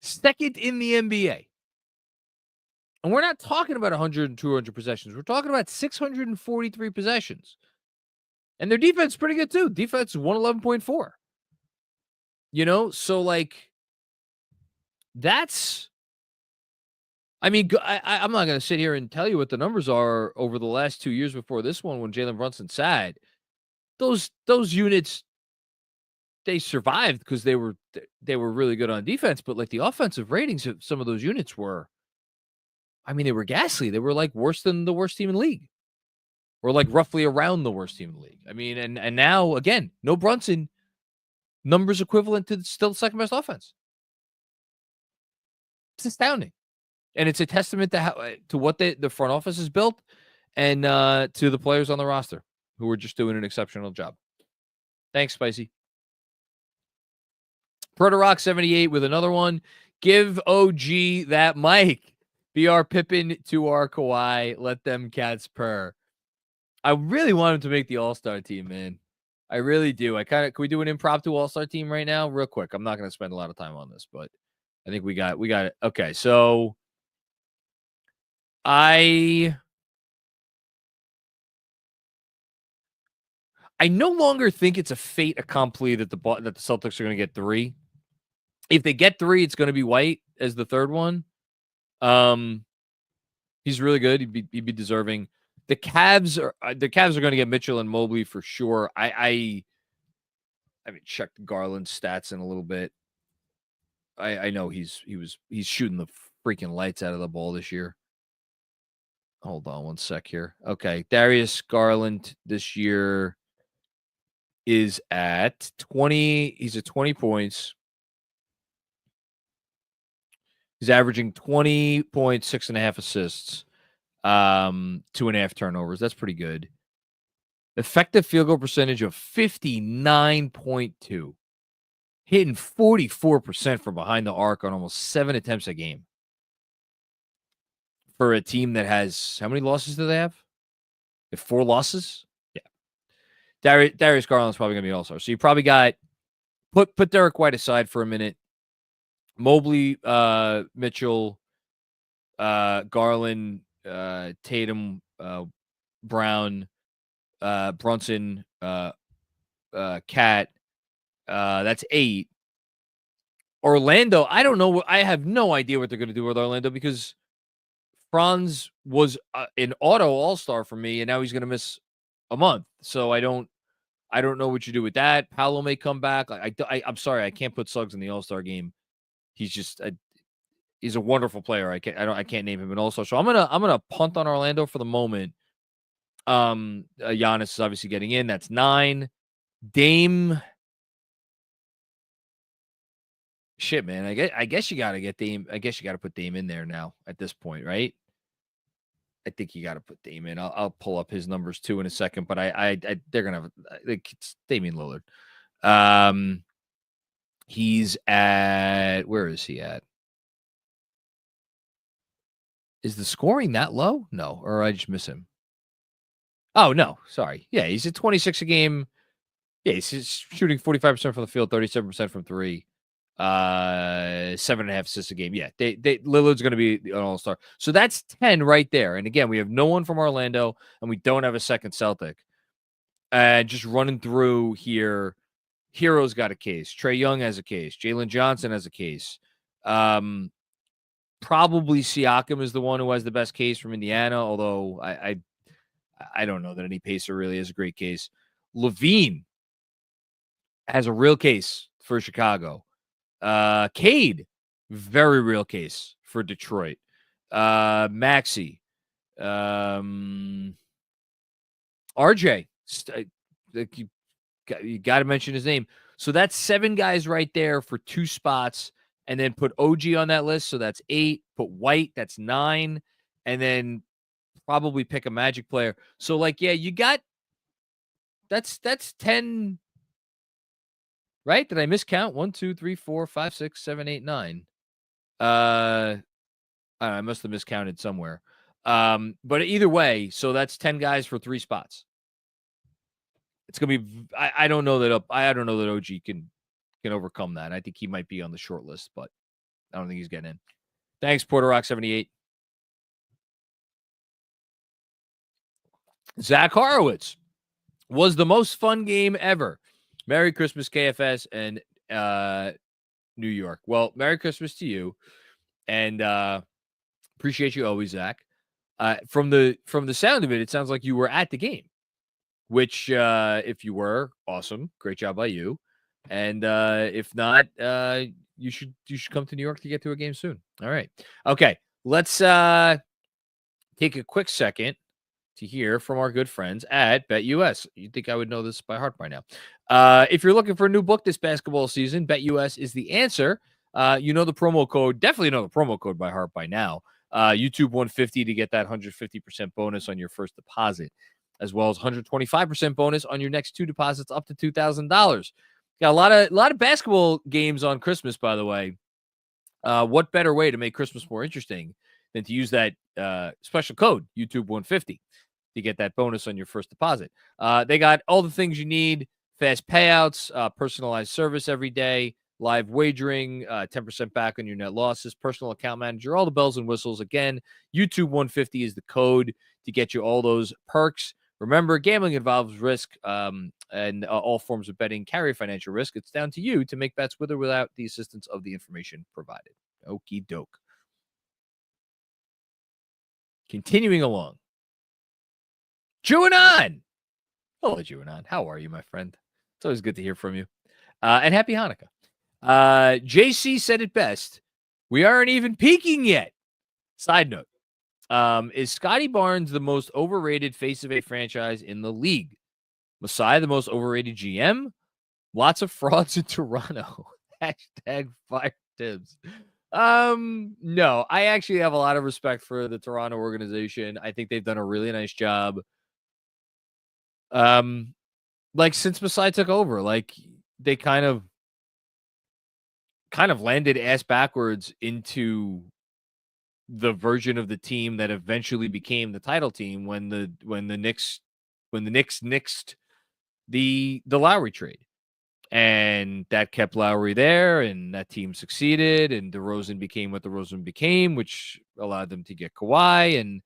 second in the NBA. And we're not talking about 100 and 200 possessions. We're talking about 643 possessions. And their defense is pretty good too. Defense is 111.4. So like that's. I mean, I'm not going to sit here and tell you what the numbers are over the last 2 years before this one when Jalen Brunson sat. Those units, they survived because they were really good on defense, but like the offensive ratings of some of those units were, I mean, they were ghastly. They were like worse than the worst team in the league, or like roughly around the worst team in the league. I mean, and now again, no Brunson, numbers equivalent to still the second best offense. It's astounding, and it's a testament to to what the front office has built, and to the players on the roster who are just doing an exceptional job. Thanks, Spicy. Proto Rock 78 with another one. Give OG that mic. Be our Pippen to our Kawhi. Let them cats purr. I really want him to make the All-Star team, man. I really do. Can we do an impromptu All-Star team right now? Real quick. I'm not going to spend a lot of time on this, but I think we got it. Okay, so I no longer think it's a fait accompli that the Celtics are going to get 3. If they get 3, it's going to be White as the third one. He's really good. He'd be deserving. The Cavs are going to get Mitchell and Mobley for sure. I haven't checked Garland's stats in a little bit. I know he's shooting the freaking lights out of the ball this year. Hold on one sec here. Okay, Darius Garland this year is at 20. He's at 20 points. He's averaging 20 points, 6.5 assists, 2.5 turnovers. That's pretty good. Effective field goal percentage of 59.2. Hitting 44% from behind the arc on almost 7 attempts a game. For a team that has, how many losses do they have? They have 4 losses? Yeah. Darius Garland's probably going to be all-star. So you probably got, put Derek White aside for a minute. Mobley, Mitchell, Garland, Tatum, Brown, Brunson, Cat. That's 8. Orlando, I don't know. I have no idea what they're going to do with Orlando because Franz was an auto all-star for me, and now he's going to miss a month. So I don't know what you do with that. Paolo may come back. I'm sorry, I can't put Suggs in the all-star game. He's just he's a wonderful player. I can't name him an all-star. So I'm gonna punt on Orlando for the moment. Giannis is obviously getting in. That's 9. Dame. Shit, man. I guess you gotta get Dame. I guess you gotta put Dame in there now at this point, right? I think you gotta put Dame in. I'll pull up his numbers too in a second, but they're gonna have it's Damian Lillard. He's at, where is he at? Is the scoring that low? No, or I just miss him. Oh, no, sorry. Yeah, he's at 26 a game. Yeah, he's shooting 45% from the field, 37% from 3. 7.5 assists a game. Yeah, Lillard's going to be an all-star. So that's 10 right there. And again, we have no one from Orlando, and we don't have a second Celtic. And just running through here, Hero's got a case. Trae Young has a case. Jalen Johnson has a case. Probably Siakam is the one who has the best case from Indiana, although I don't know that any pacer really has a great case. Levine has a real case for Chicago. Cade, very real case for Detroit. Maxi. RJ. You got to mention his name. So that's 7 guys right there for 2 spots. And then put OG on that list. So that's 8. Put White. That's 9. And then probably pick a Magic player. So like, yeah, you got, that's 10, right? Did I miscount? 1, 2, 3, 4, 5, 6, 7, 8, 9. I must have miscounted somewhere. But either way, so that's 10 guys for 3 spots. It's gonna be. I don't know that. I don't know that OG can overcome that. I think he might be on the short list, but I don't think he's getting in. Thanks, Porter Rock 78. Zach Horowitz was the most fun game ever. Merry Christmas, KFS, and New York. Well, Merry Christmas to you, and appreciate you always, Zach. From the sound of it, it sounds like you were at the game, which if you were, awesome, great job by you. And if not, you should come to New York to get to a game soon. All right, okay. Let's take a quick second to hear from our good friends at BetUS. You'd think I would know this by heart by now. If you're looking for a new book this basketball season, BetUS is the answer. You know the promo code, definitely know the promo code by heart by now. YouTube 150 to get that 150% bonus on your first deposit, as well as 125% bonus on your next 2 deposits up to $2,000. Got a lot of basketball games on Christmas, by the way. What better way to make Christmas more interesting than to use that special code, YouTube 150, to get that bonus on your first deposit. They got all the things you need: fast payouts, personalized service every day, live wagering, 10% back on your net losses, personal account manager, all the bells and whistles. Again, YouTube 150 is the code to get you all those perks. Remember, gambling involves risk, and all forms of betting carry financial risk. It's down to you to make bets with or without the assistance of the information provided. Okie doke. Continuing along. Juanon! Hello, Juanon. How are you, my friend? It's always good to hear from you. And happy Hanukkah. JC said it best. We aren't even peaking yet. Side note. Is Scotty Barnes the most overrated face of a franchise in the league? Messiah the most overrated GM? Lots of frauds in Toronto. Hashtag fire Tibbs. No, I actually have a lot of respect for the Toronto organization. I think they've done a really nice job. Like since Messiah took over, like they kind of landed ass backwards into the version of the team that eventually became the title team when the Knicks nixed the Lowry trade. And that kept Lowry there, and that team succeeded, and DeRozan became what DeRozan became, which allowed them to get Kawhi, and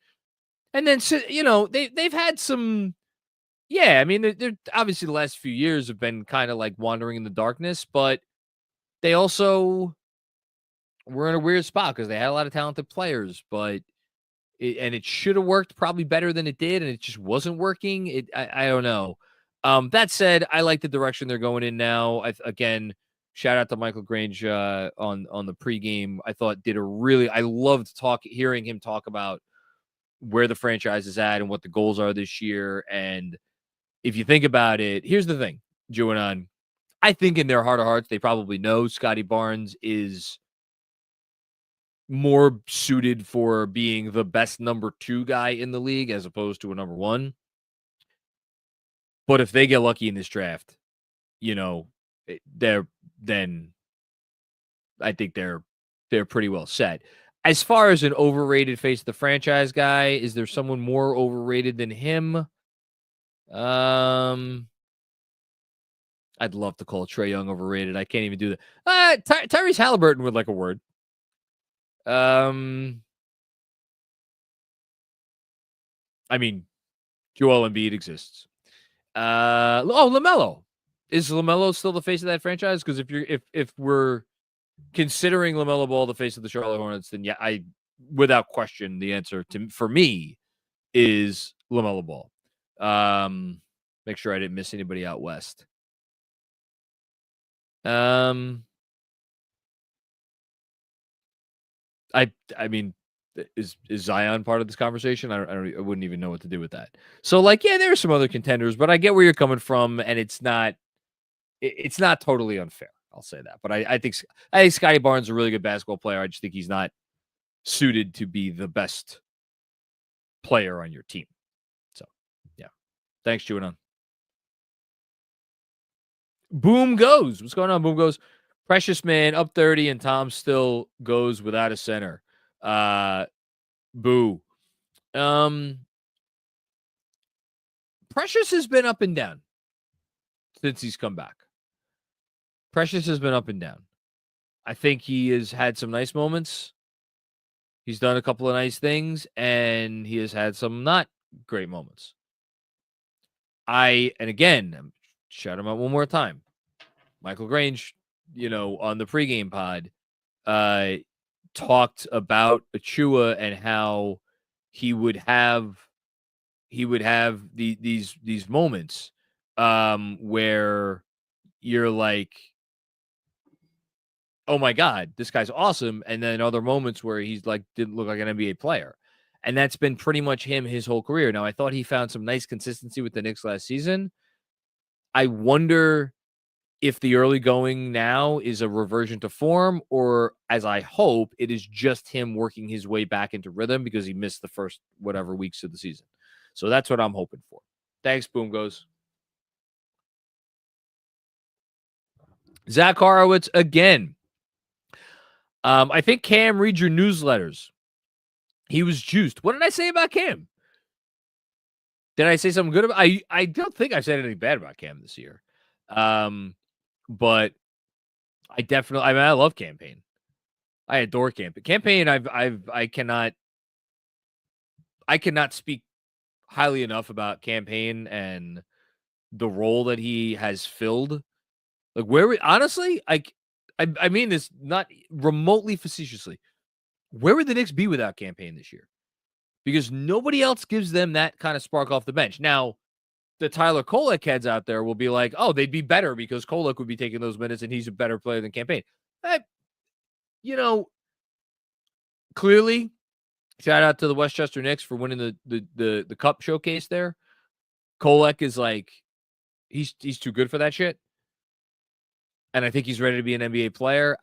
then you know they've had some, yeah. I mean, they're obviously the last few years have been kind of like wandering in the darkness, but they also were in a weird spot because they had a lot of talented players, but it should have worked probably better than it did, and it just wasn't working. I don't know. That said, I like the direction they're going in now. Again, shout out to Michael Grange on the pregame. I thought I loved hearing him talk about where the franchise is at and what the goals are this year. And if you think about it, here's the thing, Juanon. I think in their heart of hearts, they probably know Scotty Barnes is more suited for being the best number 2 guy in the league as opposed to a number 1. But if they get lucky in this draft, you know, then I think they're pretty well set. As far as an overrated face of the franchise guy, is there someone more overrated than him? I'd love to call Trae Young overrated. I can't even do that. Tyrese Halliburton would like a word. I mean, Joel Embiid exists. LaMelo. Is LaMelo still the face of that franchise? Because if we're considering LaMelo Ball the face of the Charlotte Hornets, then yeah, without question, the answer for me is LaMelo Ball. Make sure I didn't miss anybody out west. I mean, is Zion part of this conversation? I wouldn't even know what to do with that. So like, yeah, there are some other contenders, but I get where you're coming from, and it's not totally unfair. I'll say that. But I think Scotty Barnes is a really good basketball player. I just think he's not suited to be the best player on your team. So yeah. Thanks, Juanon. Boom goes. What's going on? Boom goes. Precious man up 30, and Tom still goes without a center. Boo. Precious has been up and down since he's come back. Precious has been up and down. I think he has had some nice moments. He's done a couple of nice things, and he has had some not great moments. And again, shout him out one more time. Michael Grange on the pregame pod, talked about Achua and how he would have these moments where you're like, oh my God, this guy's awesome. And then other moments where he's like, didn't look like an NBA player. And that's been pretty much him his whole career. Now, I thought he found some nice consistency with the Knicks last season. I wonder if the early going now is a reversion to form, or as I hope, it is just him working his way back into rhythm because he missed the first whatever weeks of the season. So that's what I'm hoping for. Thanks, Boom Goes. Zach Horowitz again. I think Cam reads your newsletters. He was juiced. What did I say about Cam? Did I say something good about? I don't think I said anything bad about Cam this year. But I definitely, I love Cam Payne. I adore Cam Payne. I cannot speak highly enough about Cam Payne and the role that he has filled. Like honestly, I mean this not remotely facetiously. Where would the Knicks be without Cam Payne this year? Because nobody else gives them that kind of spark off the bench. Now, the Tyler Kolek heads out there will be like, oh, they'd be better because Kolek would be taking those minutes and he's a better player than Cam Payne. Clearly, shout out to the Westchester Knicks for winning the Cup showcase there. Kolek is like, he's too good for that shit. And I think he's ready to be an NBA player.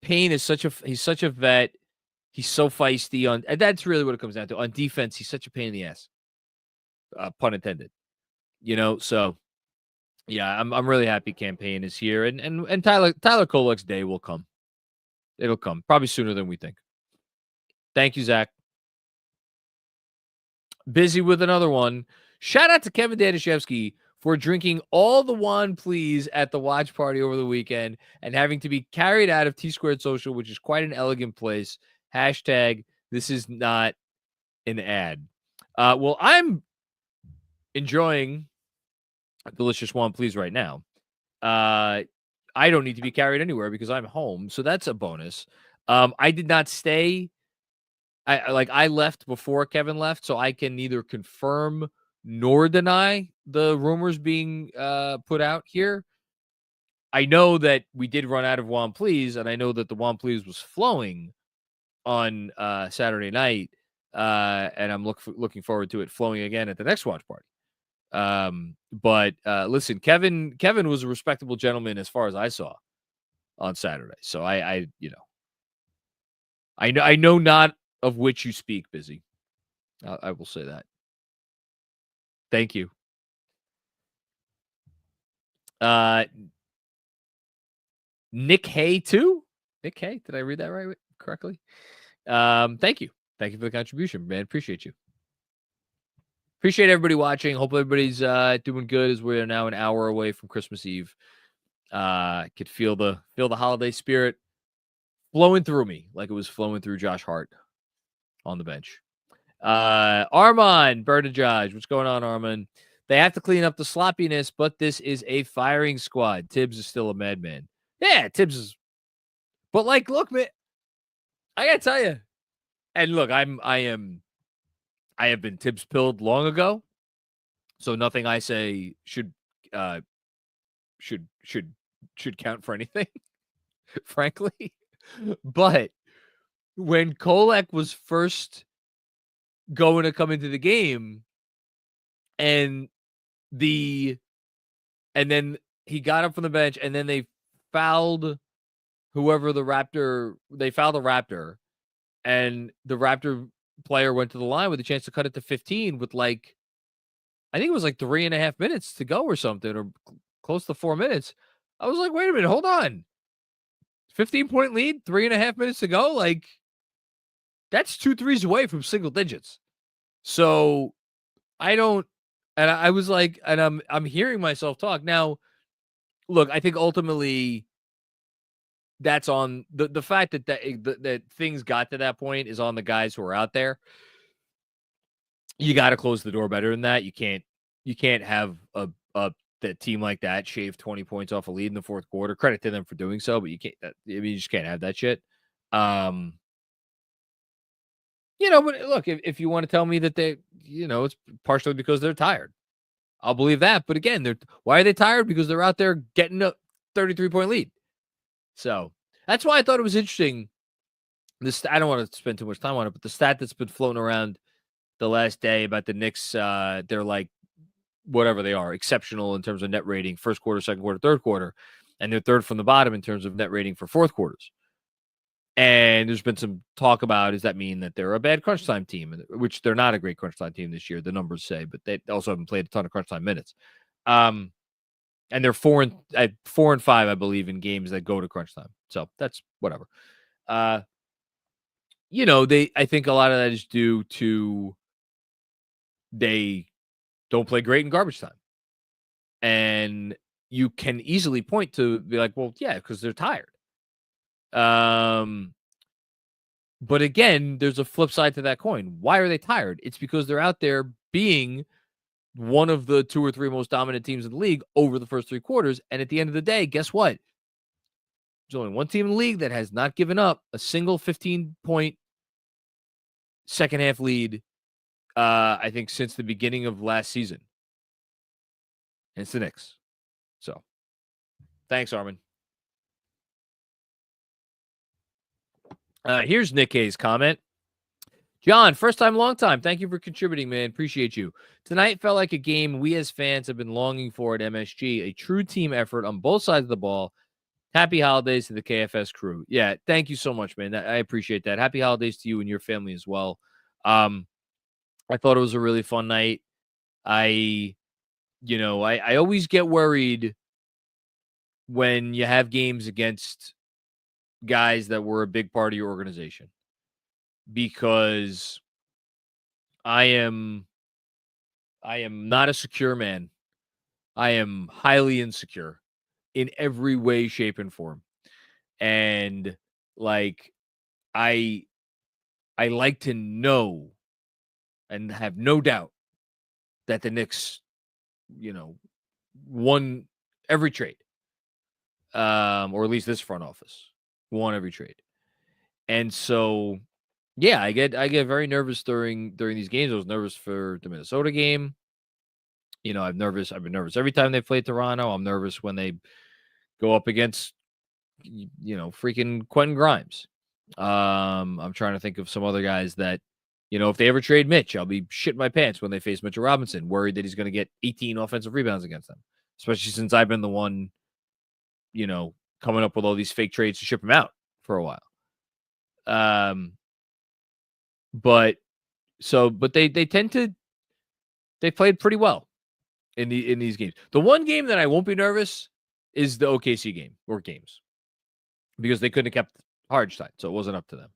Payne is such a vet. He's so feisty and that's really what it comes down to. On defense, he's such a pain in the ass. Pun intended. So yeah, I'm really happy Cam Payne is here. And Tyler Kolek's day will come. It'll come probably sooner than we think. Thank you, Zach. Busy with another one. Shout out to Kevin Danishevsky for drinking all the wine, please, at the watch party over the weekend and having to be carried out of T-Squared Social, which is quite an elegant place. Hashtag, this is not an ad. Well, I'm enjoying a delicious one, please, right now. I don't need to be carried anywhere because I'm home, so that's a bonus. I did not stay. I left before Kevin left, so I can neither confirm nor deny the rumors being put out here. I know that we did run out of Juan Please, and I know that the Juan Please was flowing on Saturday night, and I'm looking forward to it flowing again at the next watch party. But listen, Kevin was a respectable gentleman as far as I saw on Saturday. So I know not of which you speak, Busy. I will say that. Thank you. Nick Hay too? Nick Hay, did I read that right correctly? Thank you. Thank you for the contribution, man. Appreciate you. Appreciate everybody watching. Hope everybody's doing good as we're now an hour away from Christmas Eve. Could feel the holiday spirit flowing through me like it was flowing through Josh Hart on the bench. Armand Bernadette, what's going on, Armand? They have to clean up the sloppiness, but this is a firing squad. Tibbs is still a madman. Yeah, Tibbs is. But look, man, I gotta tell you, and look, I have been Tibbs pilled long ago, so nothing I say should count for anything, frankly. But when Kolek was first going to come into the game, and then he got up from the bench, and then they fouled whoever the Raptor. They fouled the Raptor, and the Raptor player went to the line with a chance to cut it to 15 with I think it was 3.5 minutes to go or something, or close to 4 minutes. I was like, wait a minute, hold on. 15-point lead, 3.5 minutes to go. That's 2 threes away from single digits. So I don't, and I was like, and I'm hearing myself talk now. Look, I think ultimately that's on the fact that things got to that point is on the guys who are out there. You got to close the door better than that. You can't have a that team like that shaved 20 points off a lead in the fourth quarter. Credit to them for doing so, but you can't. You just can't have that shit. But look, if you want to tell me that they, it's partially because they're tired, I'll believe that. But again, why are they tired? Because they're out there getting a 33-point lead. So that's why I thought it was interesting. I don't want to spend too much time on it, but the stat that's been floating around the last day about the Knicks, they're like whatever they are, exceptional in terms of net rating, first quarter, second quarter, third quarter, and they're third from the bottom in terms of net rating for fourth quarters. And there's been some talk about, does that mean that they're a bad crunch time team, which they're not a great crunch time team this year, the numbers say, but they also haven't played a ton of crunch time minutes. And they're 4-5, I believe, in games that go to crunch time. So that's whatever. I think a lot of that is due to they don't play great in garbage time. And you can easily point to be like, well, yeah, because they're tired. But again, there's a flip side to that coin. Why are they tired? It's because they're out there being one of the 2 or 3 most dominant teams in the league over the first 3 quarters. And at the end of the day, guess what? There's only one team in the league that has not given up a single 15-point second half lead, I think, since the beginning of last season. And it's the Knicks. So, thanks, Armin. Here's Nick Hayes' comment. John, first time, long time. Thank you for contributing, man. Appreciate you. Tonight felt like a game we as fans have been longing for at MSG, a true team effort on both sides of the ball. Happy holidays to the KFS crew. Yeah, thank you so much, man. I appreciate that. Happy holidays to you and your family as well. I thought it was a really fun night. I always get worried when you have games against guys that were a big part of your organization, because I am not a secure man. I am highly insecure in every way, shape, and form. And like, I like to know and have no doubt that the Knicks, won every trade. Or at least this front office won every trade. And so, yeah, I get very nervous during these games. I was nervous for the Minnesota game. I've been nervous every time they play Toronto. I'm nervous when they go up against, freaking Quentin Grimes. I'm trying to think of some other guys that, if they ever trade Mitch, I'll be shitting my pants when they face Mitchell Robinson, worried that he's going to get 18 offensive rebounds against them, especially since I've been the one, coming up with all these fake trades to ship him out for a while. But they played pretty well in these games. The one game that I won't be nervous is the OKC game or games, because they couldn't have kept Hardenstein, so it wasn't up to them.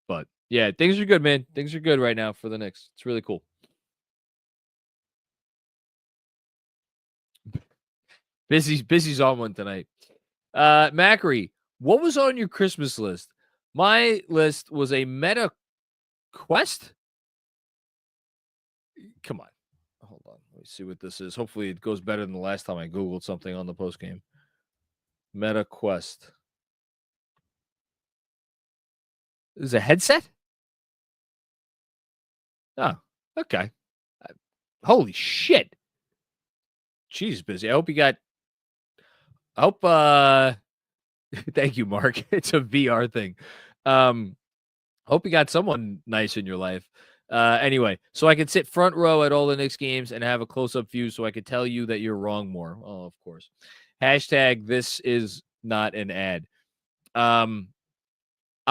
But yeah, things are good, man. Things are good right now for the Knicks. It's really cool. Busy's on one tonight. Macri, what was on your Christmas list? My list was a Meta Quest. Come on. Hold on. Let me see what this is. Hopefully it goes better than the last time I Googled something on the post game. Meta Quest. This is a headset? Oh, okay. Holy shit. Jeez, Busy. I hope you got... Thank you, Mark. It's a VR thing. Hope you got someone nice in your life. Anyway, so I can sit front row at all the Knicks games and have a close-up view so I could tell you that you're wrong more. Oh, of course. Hashtag this is not an ad. I'm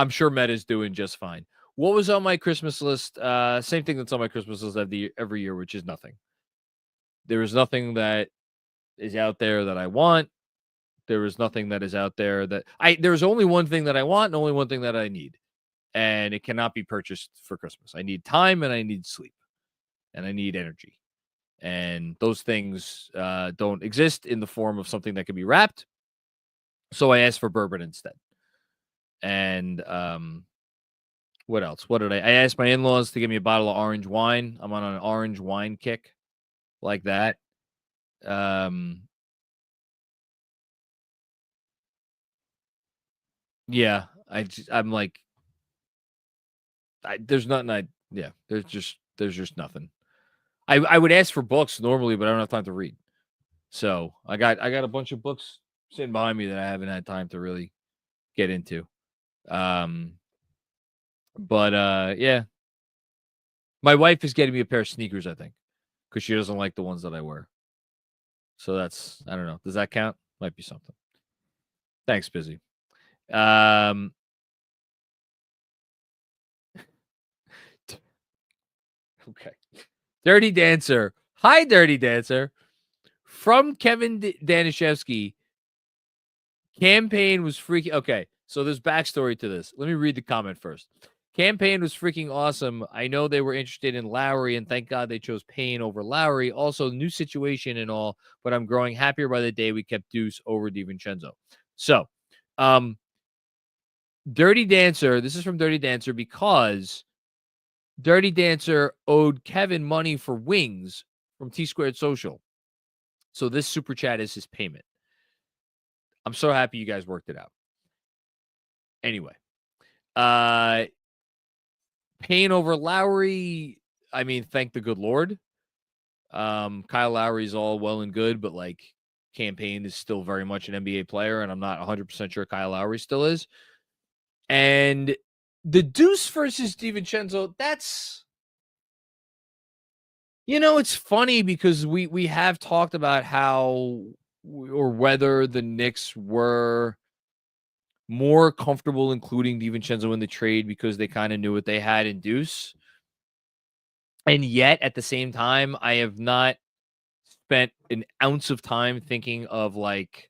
sure Meta's doing just fine. What was on my Christmas list? Same thing that's on my Christmas list every year, which is nothing. There is nothing that is out there that I want. There is nothing that is out there that there's only one thing that I want and only one thing that I need. And it cannot be purchased for Christmas. I need time and I need sleep and I need energy. And those things don't exist in the form of something that can be wrapped. So I asked for bourbon instead. And what else? What did I asked my in-laws to give me a bottle of orange wine. I'm on an orange wine kick like that. Yeah, I'm like, there's nothing. There's just nothing. I would ask for books normally, but I don't have time to read. So I got a bunch of books sitting behind me that I haven't had time to really get into. But yeah, my wife is getting me a pair of sneakers, I think, because she doesn't like the ones that I wear. So that's, I don't know. Does that count? Might be something. Thanks, Busy. Okay. Dirty Dancer. Hi, Dirty Dancer. From Kevin Danishevsky. Campaign was freaking. Okay, so there's backstory to this. Let me read the comment first. Campaign was freaking awesome. I know they were interested in Lowry, and thank God they chose Payne over Lowry. Also, new situation and all, but I'm growing happier by the day we kept Deuce over DiVincenzo. So, Dirty Dancer, this is from Dirty Dancer because Dirty Dancer owed Kevin money for wings from T Squared Social. So this super chat is his payment. I'm so happy you guys worked it out. Anyway, Payne over Lowry. I mean, thank the good Lord. Kyle Lowry's all well and good, but like Campaign is still very much an NBA player, and I'm not 100% sure Kyle Lowry still is. And the Deuce versus DiVincenzo, that's, it's funny because we have talked about how or whether the Knicks were more comfortable including DiVincenzo in the trade because they kind of knew what they had in Deuce. And yet, at the same time, I have not spent an ounce of time thinking of like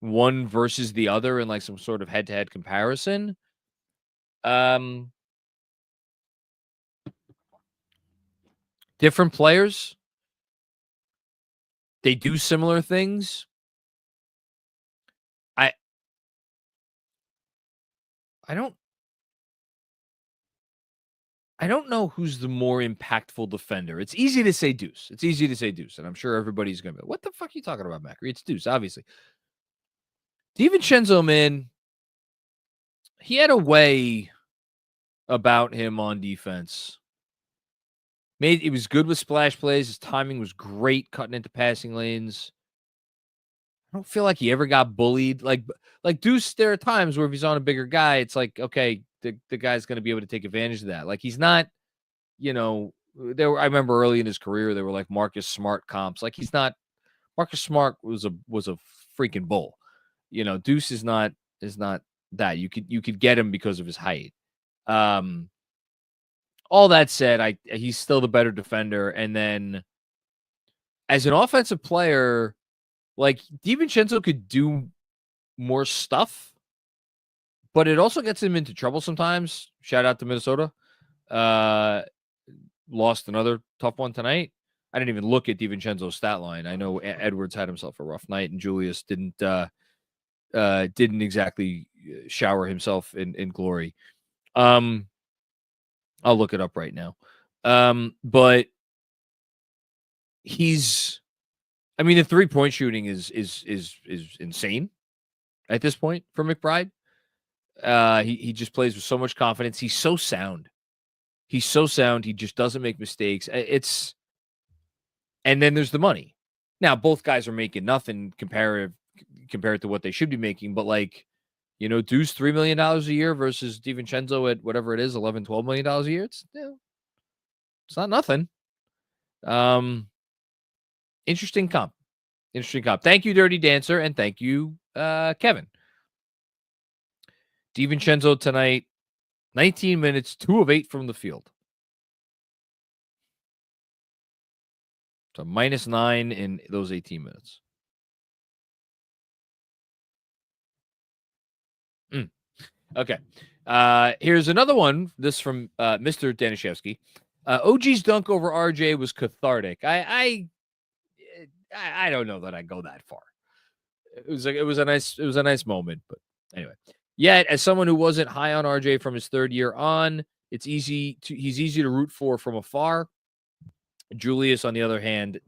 one versus the other in like some sort of head-to-head comparison. Different players. They do similar things. I don't know who's the more impactful defender. It's easy to say Deuce. And I'm sure everybody's going to be like, what the fuck are you talking about, Macri? It's Deuce, obviously. DiVincenzo, man, he had a way about him on defense. He was good with splash plays. His timing was great, cutting into passing lanes. I don't feel like he ever got bullied. Like Deuce, there are times where if he's on a bigger guy, it's like, okay, the guy's going to be able to take advantage of that. Like he's not, I remember early in his career, there were like Marcus Smart comps. Like he's not, Marcus Smart was a freaking bull. Deuce is not that. You could get him because of his height. All that said, he's still the better defender. And then as an offensive player, like DiVincenzo could do more stuff, but it also gets him into trouble sometimes. Shout out to Minnesota. Lost another tough one tonight. I didn't even look at DiVincenzo's stat line. I know Edwards had himself a rough night, and Julius didn't exactly shower himself in glory. I'll look it up right now. But he's, I mean, the 3-point shooting is insane at this point for McBride. He just plays with so much confidence. He's so sound. He just doesn't make mistakes. And then there's the money. Now, both guys are making nothing compared to what they should be making. But like, Deuce $3 million a year versus DiVincenzo at whatever it is, $11-12 million a year. It's not nothing. Interesting comp. Thank you, Dirty Dancer, and thank you, Kevin. DiVincenzo tonight, 19 minutes, 2 of 8 from the field. So -9 in those 18 minutes. Okay. Here's another one. This from Mr. Danishevsky. OG's dunk over RJ was cathartic. I don't know that I go that far. It was a nice moment, but anyway. Yet, as someone who wasn't high on RJ from his third year on, he's easy to root for from afar. Julius, on the other hand, ...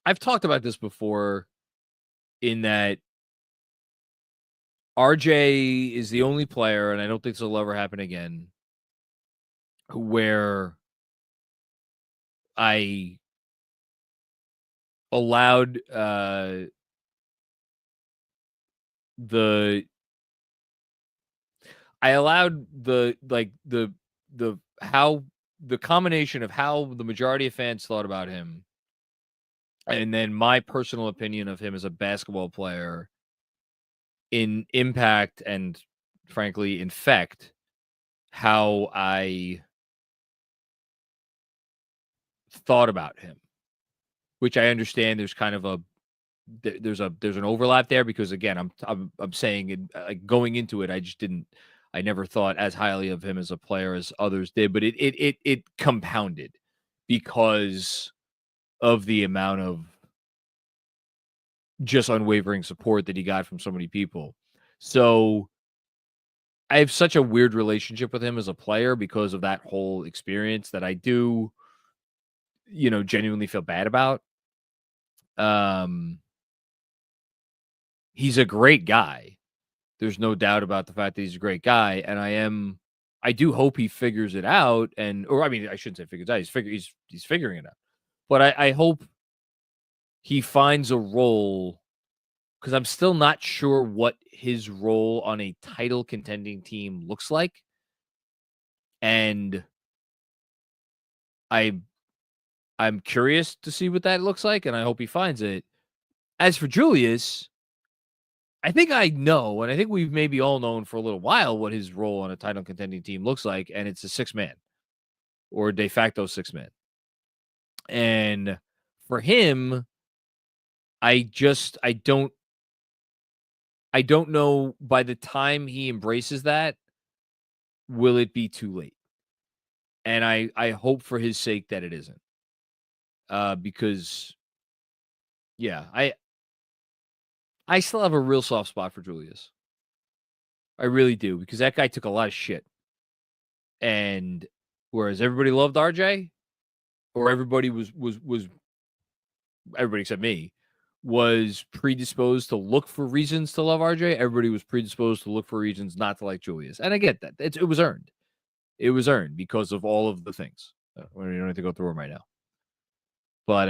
I've talked about this before in that RJ is the only player, and I don't think this will ever happen again, where I allowed the how the combination of how the majority of fans thought about him and then my personal opinion of him as a basketball player in impact and frankly infect how I thought about him, which I understand there's kind of there's an overlap there because again I'm saying it, like going into it I never thought as highly of him as a player as others did, but it compounded because of the amount of just unwavering support that he got from so many people. So I have such a weird relationship with him as a player because of that whole experience that I do, genuinely feel bad about. He's a great guy. There's no doubt about the fact that he's a great guy. And I do hope he figures it out. I shouldn't say figures it out. He's figuring it out. But I hope he finds a role because I'm still not sure what his role on a title contending team looks like. And I'm curious to see what that looks like, and I hope he finds it. As for Julius, I think I know, and I think we've maybe all known for a little while what his role on a title contending team looks like, and it's a 6-man or de facto 6-man. And for him, I don't know by the time he embraces that, will it be too late? And I hope for his sake that it isn't. Because yeah, I still have a real soft spot for Julius. I really do, because that guy took a lot of shit. And whereas everybody loved RJ, or everybody was everybody except me was predisposed to look for reasons to love RJ, everybody was predisposed to look for reasons not to like Julius. And I get that. It was earned. It was earned because of all of the things. We don't have to go through them right now. But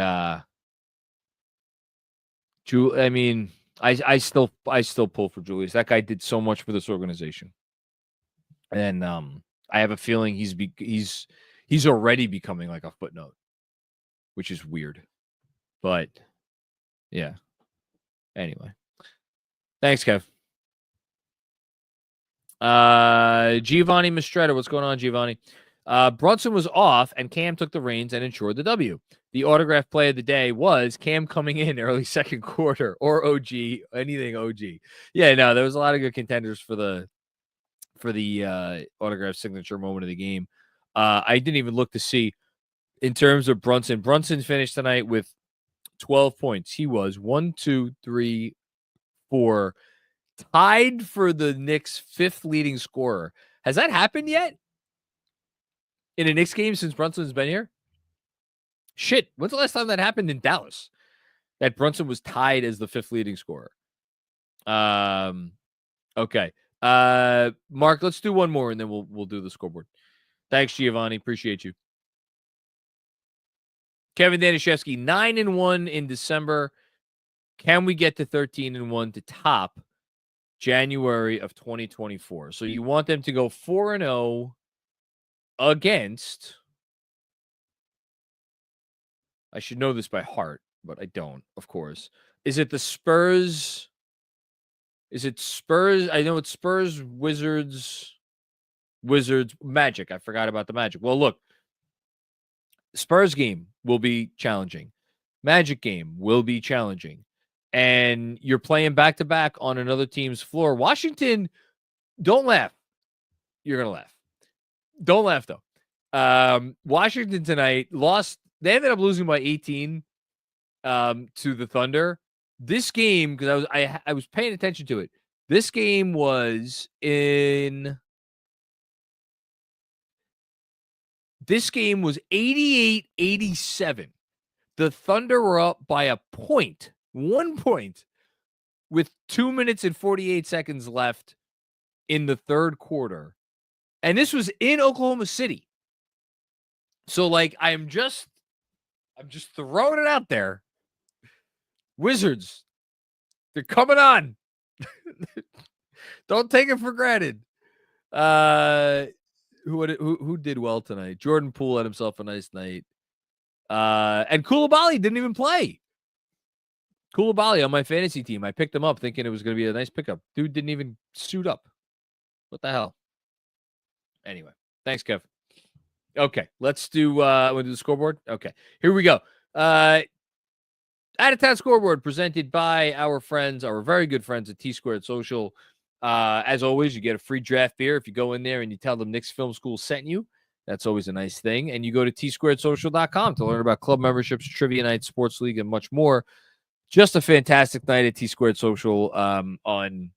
I still pull for Julius. That guy did so much for this organization. And I have a feeling he's already becoming like a footnote, which is weird. But yeah. Anyway. Thanks, Kev. Giovanni Mistretta, what's going on, Giovanni? Brunson was off, and Cam took the reins and ensured the W. The autograph play of the day was Cam coming in early second quarter, or OG, anything OG. Yeah, no, there was a lot of good contenders for the autograph signature moment of the game. I didn't even look to see in terms of Brunson. Brunson finished tonight with 12 points. He was 1, 2, 3, 4, tied for the Knicks' 5th leading scorer. Has that happened yet in a Knicks game since Brunson's been here? Shit, when's the last time that happened in Dallas? That Brunson was tied as the 5th leading scorer. Okay. Mark, let's do one more and then we'll do the scoreboard. Thanks, Giovanni. Appreciate you. Kevin Danishevsky, 9-1 in December. Can we get to 13-1 to top January of 2024? So you want them to go 4-0 against, I should know this by heart, but I don't, of course. Is it the Spurs? Is it Spurs? I know it's Spurs, Wizards, Magic. I forgot about the Magic. Well, look, Spurs game will be challenging. Magic game will be challenging. And you're playing back-to-back on another team's floor. Washington, don't laugh. You're going to laugh. Don't laugh, though. Washington tonight lost. They ended up losing by 18 to the Thunder. This game, because I was paying attention to it. This game was 88-87. The Thunder were up by a point, 1 point, with 2 minutes and 48 seconds left in the third quarter. And this was in Oklahoma City. So, like, I'm just throwing it out there. Wizards, they're coming on. Don't take it for granted. Who did well tonight? Jordan Poole had himself a nice night. And Koulibaly didn't even play. Koulibaly on my fantasy team. I picked him up thinking it was going to be a nice pickup. Dude didn't even suit up. What the hell? Anyway, thanks, Kev. Okay, let's do the scoreboard. Okay, here we go. Out of Town Scoreboard presented by our very good friends at T-Squared Social. As always, you get a free draft beer if you go in there and you tell them Knicks Film School sent you. That's always a nice thing. And you go to tsquaredsocial.com to learn about club memberships, trivia night, sports league, and much more. Just a fantastic night at T-Squared Social on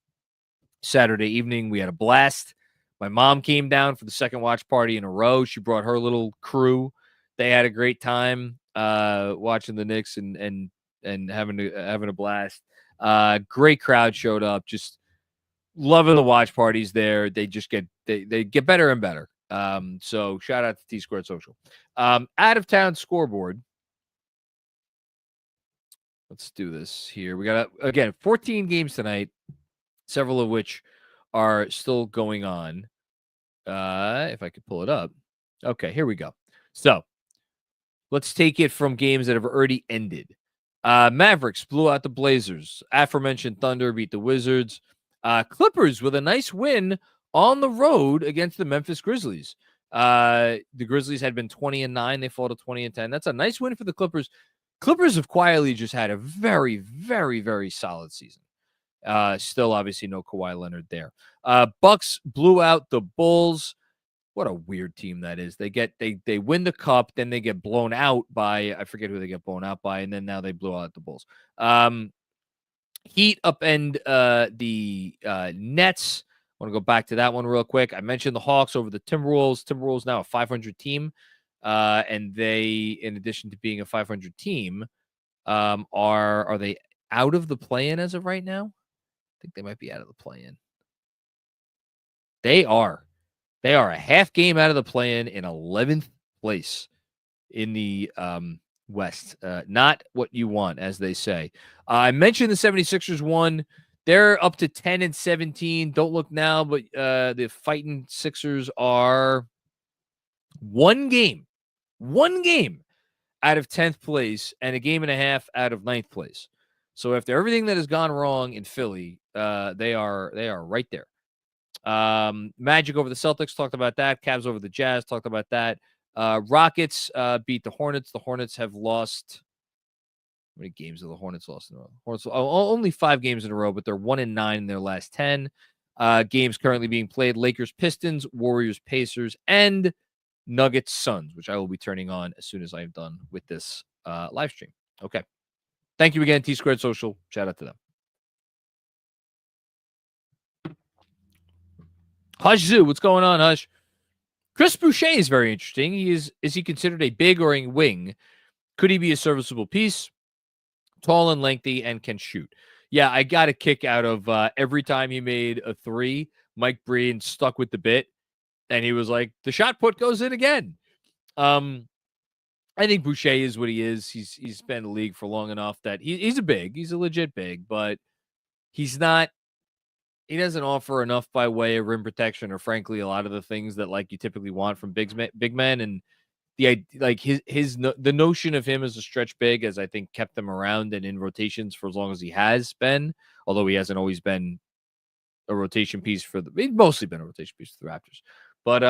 Saturday evening. We had a blast. My mom came down for the second watch party in a row. She brought her little crew. They had a great time watching the Knicks and having a blast. Great crowd showed up. Just loving the watch parties there. They just get better and better. So shout out to T-Squared Social. Out of Town Scoreboard. Let's do this here. We got, again, 14 games tonight, several of which are still going on. If I could pull it up. Okay, here we go. So let's take it from games that have already ended. Mavericks blew out the Blazers. Aforementioned Thunder beat the Wizards. Clippers with a nice win on the road against the Memphis Grizzlies. The Grizzlies had been 20-9. They fall to 20-10. That's a nice win for the Clippers. Clippers have quietly just had a very, very, very solid season. Still, obviously, no Kawhi Leonard there. Bucks blew out the Bulls. What a weird team that is. They win the cup, then they get blown out by, I forget who they get blown out by, and then now they blew out the Bulls. Heat upend the Nets. I want to go back to that one real quick. I mentioned the Hawks over the Timberwolves. Timberwolves now a 500 team. And they, in addition to being a 500 team, are they out of the play-in as of right now? I think they might be out of the play-in. They are a half game out of the play-in 11th place in the West. Not what you want, as they say. I mentioned the 76ers won. They're up to 10-17. Don't look now, but the fighting Sixers are one game out of 10th place and a game and a half out of 9th place. So after everything that has gone wrong in Philly, they are right there. Magic over the Celtics, talked about that. Cavs over the Jazz, talked about that. Rockets beat the Hornets. The Hornets have lost. How many games have the Hornets lost in a row? Hornets only 5 games in a row, but they're 1-9 in their last 10. Games currently being played: Lakers, Pistons, Warriors, Pacers, and Nuggets, Suns, which I will be turning on as soon as I'm done with this live stream. Okay. Thank you again, T-Squared Social. Shout out to them. Hush Zoo, what's going on, Hush? Chris Boucher is very interesting. Is he considered a big or a wing? Could he be a serviceable piece? Tall and lengthy and can shoot. Yeah, I got a kick out of every time he made a 3, Mike Breen stuck with the bit, and he was like, the shot put goes in again. I think Boucher is what he is. He's been in the league for long enough that he's a legit big, but he's not. He doesn't offer enough by way of rim protection, or frankly, a lot of the things that like you typically want from big men. And the notion of him as a stretch big has, I think, kept him around and in rotations for as long as he has been. Although he hasn't always been a rotation piece he's mostly been a rotation piece for the Raptors. But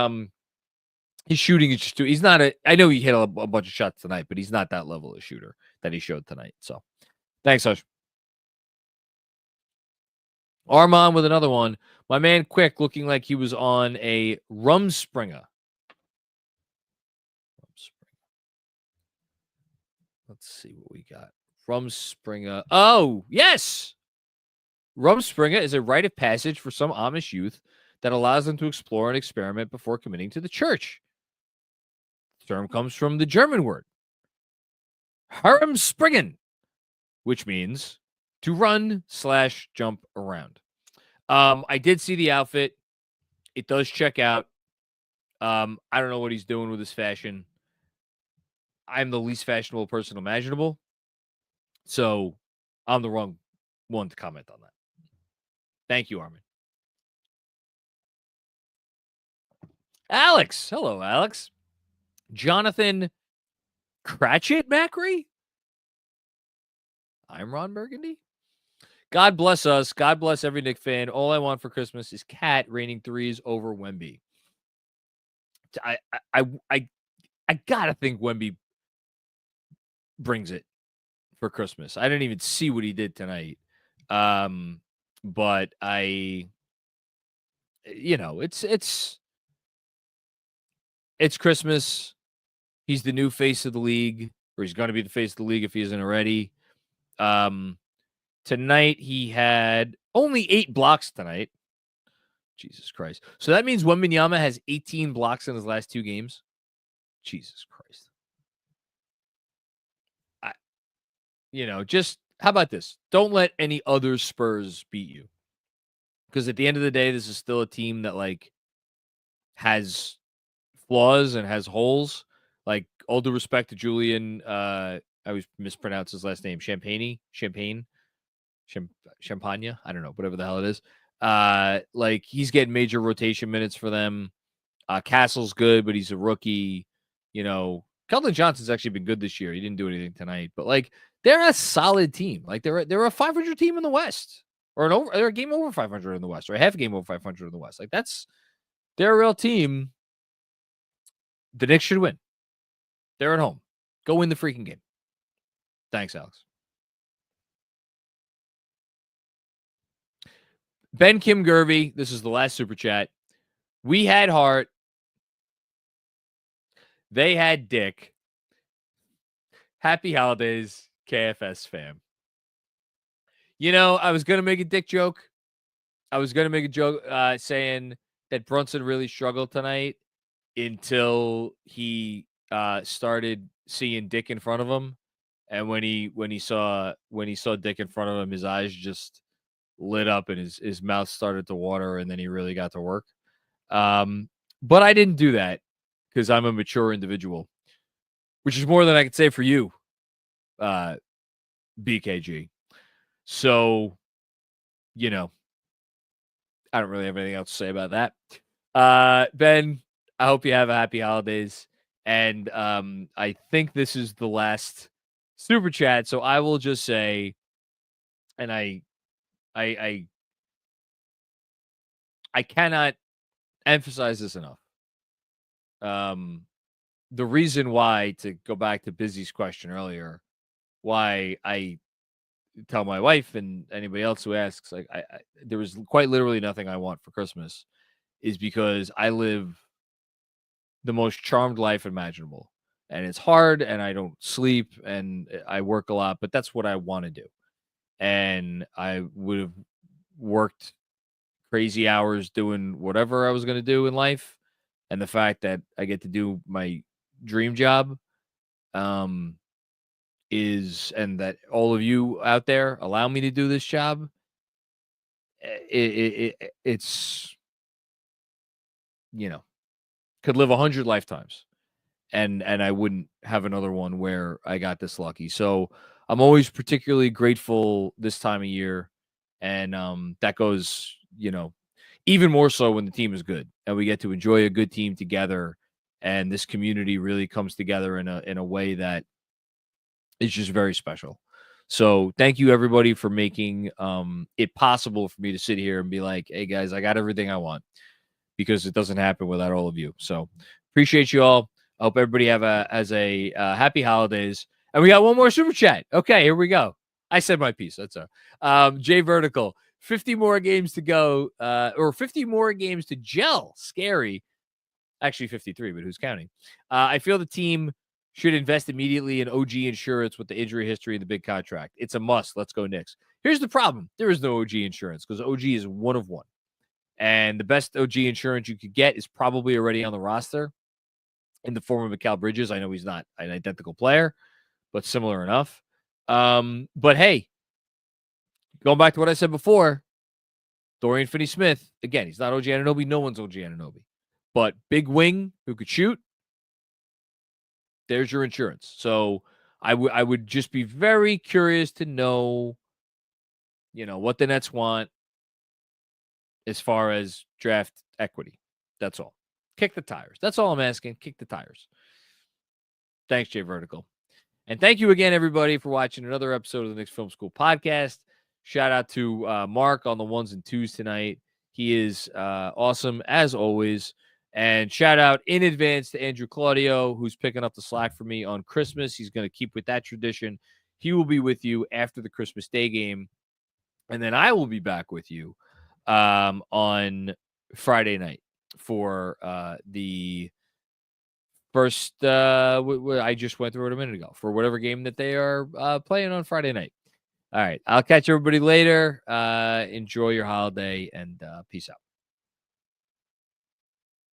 his shooting is just he's not I know he hit a bunch of shots tonight, but he's not that level of shooter that he showed tonight. So thanks, Hush. Armand with another one. My man Quick looking like he was on a Rumspringer. Let's see what we got Rumspringa. Oh, yes. Rumspringa is a rite of passage for some Amish youth that allows them to explore and experiment before committing to the church. The term comes from the German word Herumspringen, which means to run/jump around. I did see the outfit. It does check out. I don't know what he's doing with his fashion. I'm the least fashionable person imaginable. So I'm the wrong one to comment on that. Thank you, Armin. Alex. Hello, Alex. Jonathan Cratchit Macri? I'm Ron Burgundy. God bless us. God bless every Knicks fan. All I want for Christmas is Cat raining threes over Wemby. I gotta think Wemby brings it for Christmas. I didn't even see what he did tonight. But it's Christmas. He's the new face of the league, or he's going to be the face of the league if he isn't already. Tonight he had only 8 blocks tonight. Jesus Christ. So that means Wembanyama has 18 blocks in his last 2 games. Jesus Christ. Just how about this? Don't let any other Spurs beat you. Because at the end of the day, this is still a team that has flaws and has holes. All due respect to Julian, I always mispronounce his last name, Champagne. I don't know, whatever the hell it is. He's getting major rotation minutes for them. Castle's good, but he's a rookie. Keldon Johnson's actually been good this year. He didn't do anything tonight, but they're a solid team. They're a 500 team in the West, or they're a game over 500 in the West, or a half a game over 500 in the West. They're a real team. The Knicks should win. They're at home. Go win the freaking game. Thanks, Alex. Ben Kim Gervey, this is the last super chat. We had heart. They had dick. Happy holidays, KFS fam. I was going to make a dick joke. I was going to make a joke saying that Brunson really struggled tonight until he started seeing dick in front of him. And when he saw dick in front of him, his eyes just lit up and his mouth started to water, and then he really got to work. But I didn't do that because I'm a mature individual, which is more than I could say for you, BKG. So, I don't really have anything else to say about that. Ben, I hope you have a happy holidays. And I think this is the last super chat. So I will just say, and I cannot emphasize this enough. The reason why, to go back to Busy's question earlier, why I tell my wife and anybody else who asks, there was quite literally nothing I want for Christmas, is because I live the most charmed life imaginable. And it's hard, and I don't sleep, and I work a lot, but that's what I want to do. And I would have worked crazy hours doing whatever I was going to do in life. And the fact that I get to do my dream job and that all of you out there allow me to do this job, it's, could live 100 lifetimes. And I wouldn't have another one where I got this lucky. So I'm always particularly grateful this time of year. And that goes, even more so when the team is good and we get to enjoy a good team together. And this community really comes together in a way that is just very special. So thank you, everybody, for making it possible for me to sit here and be like, hey, guys, I got everything I want, because it doesn't happen without all of you. So appreciate you all. I hope everybody has a happy holidays. And we got one more super chat. Okay, here we go. I said my piece. That's Jay Vertical. 50 more games to go, or 50 more games to gel. Scary. Actually, 53, but who's counting? I feel the team should invest immediately in OG insurance with the injury history and the big contract. It's a must. Let's go Knicks. Here's the problem. There is no OG insurance because OG is one of one. And the best OG insurance you could get is probably already on the roster in the form of Mikal Bridges. I know he's not an identical player, but similar enough. But hey, going back to what I said before, Dorian Finney-Smith, again, he's not OG Anunoby. No one's OG Anunoby. But big wing who could shoot, there's your insurance. So I would just be very curious to know, what the Nets want as far as draft equity. That's all. Kick the tires. That's all I'm asking. Kick the tires. Thanks, Jay Vertical. And thank you again, everybody, for watching another episode of the Knicks Film School Podcast. Shout out to Mark on the 1s and 2s tonight. He is awesome, as always. And shout out in advance to Andrew Claudio, who's picking up the slack for me on Christmas. He's going to keep with that tradition. He will be with you after the Christmas Day game. And then I will be back with you on Friday night for the first I just went through it a minute ago for whatever game that they are playing on Friday night. All right. I'll catch everybody later. Enjoy your holiday and peace out.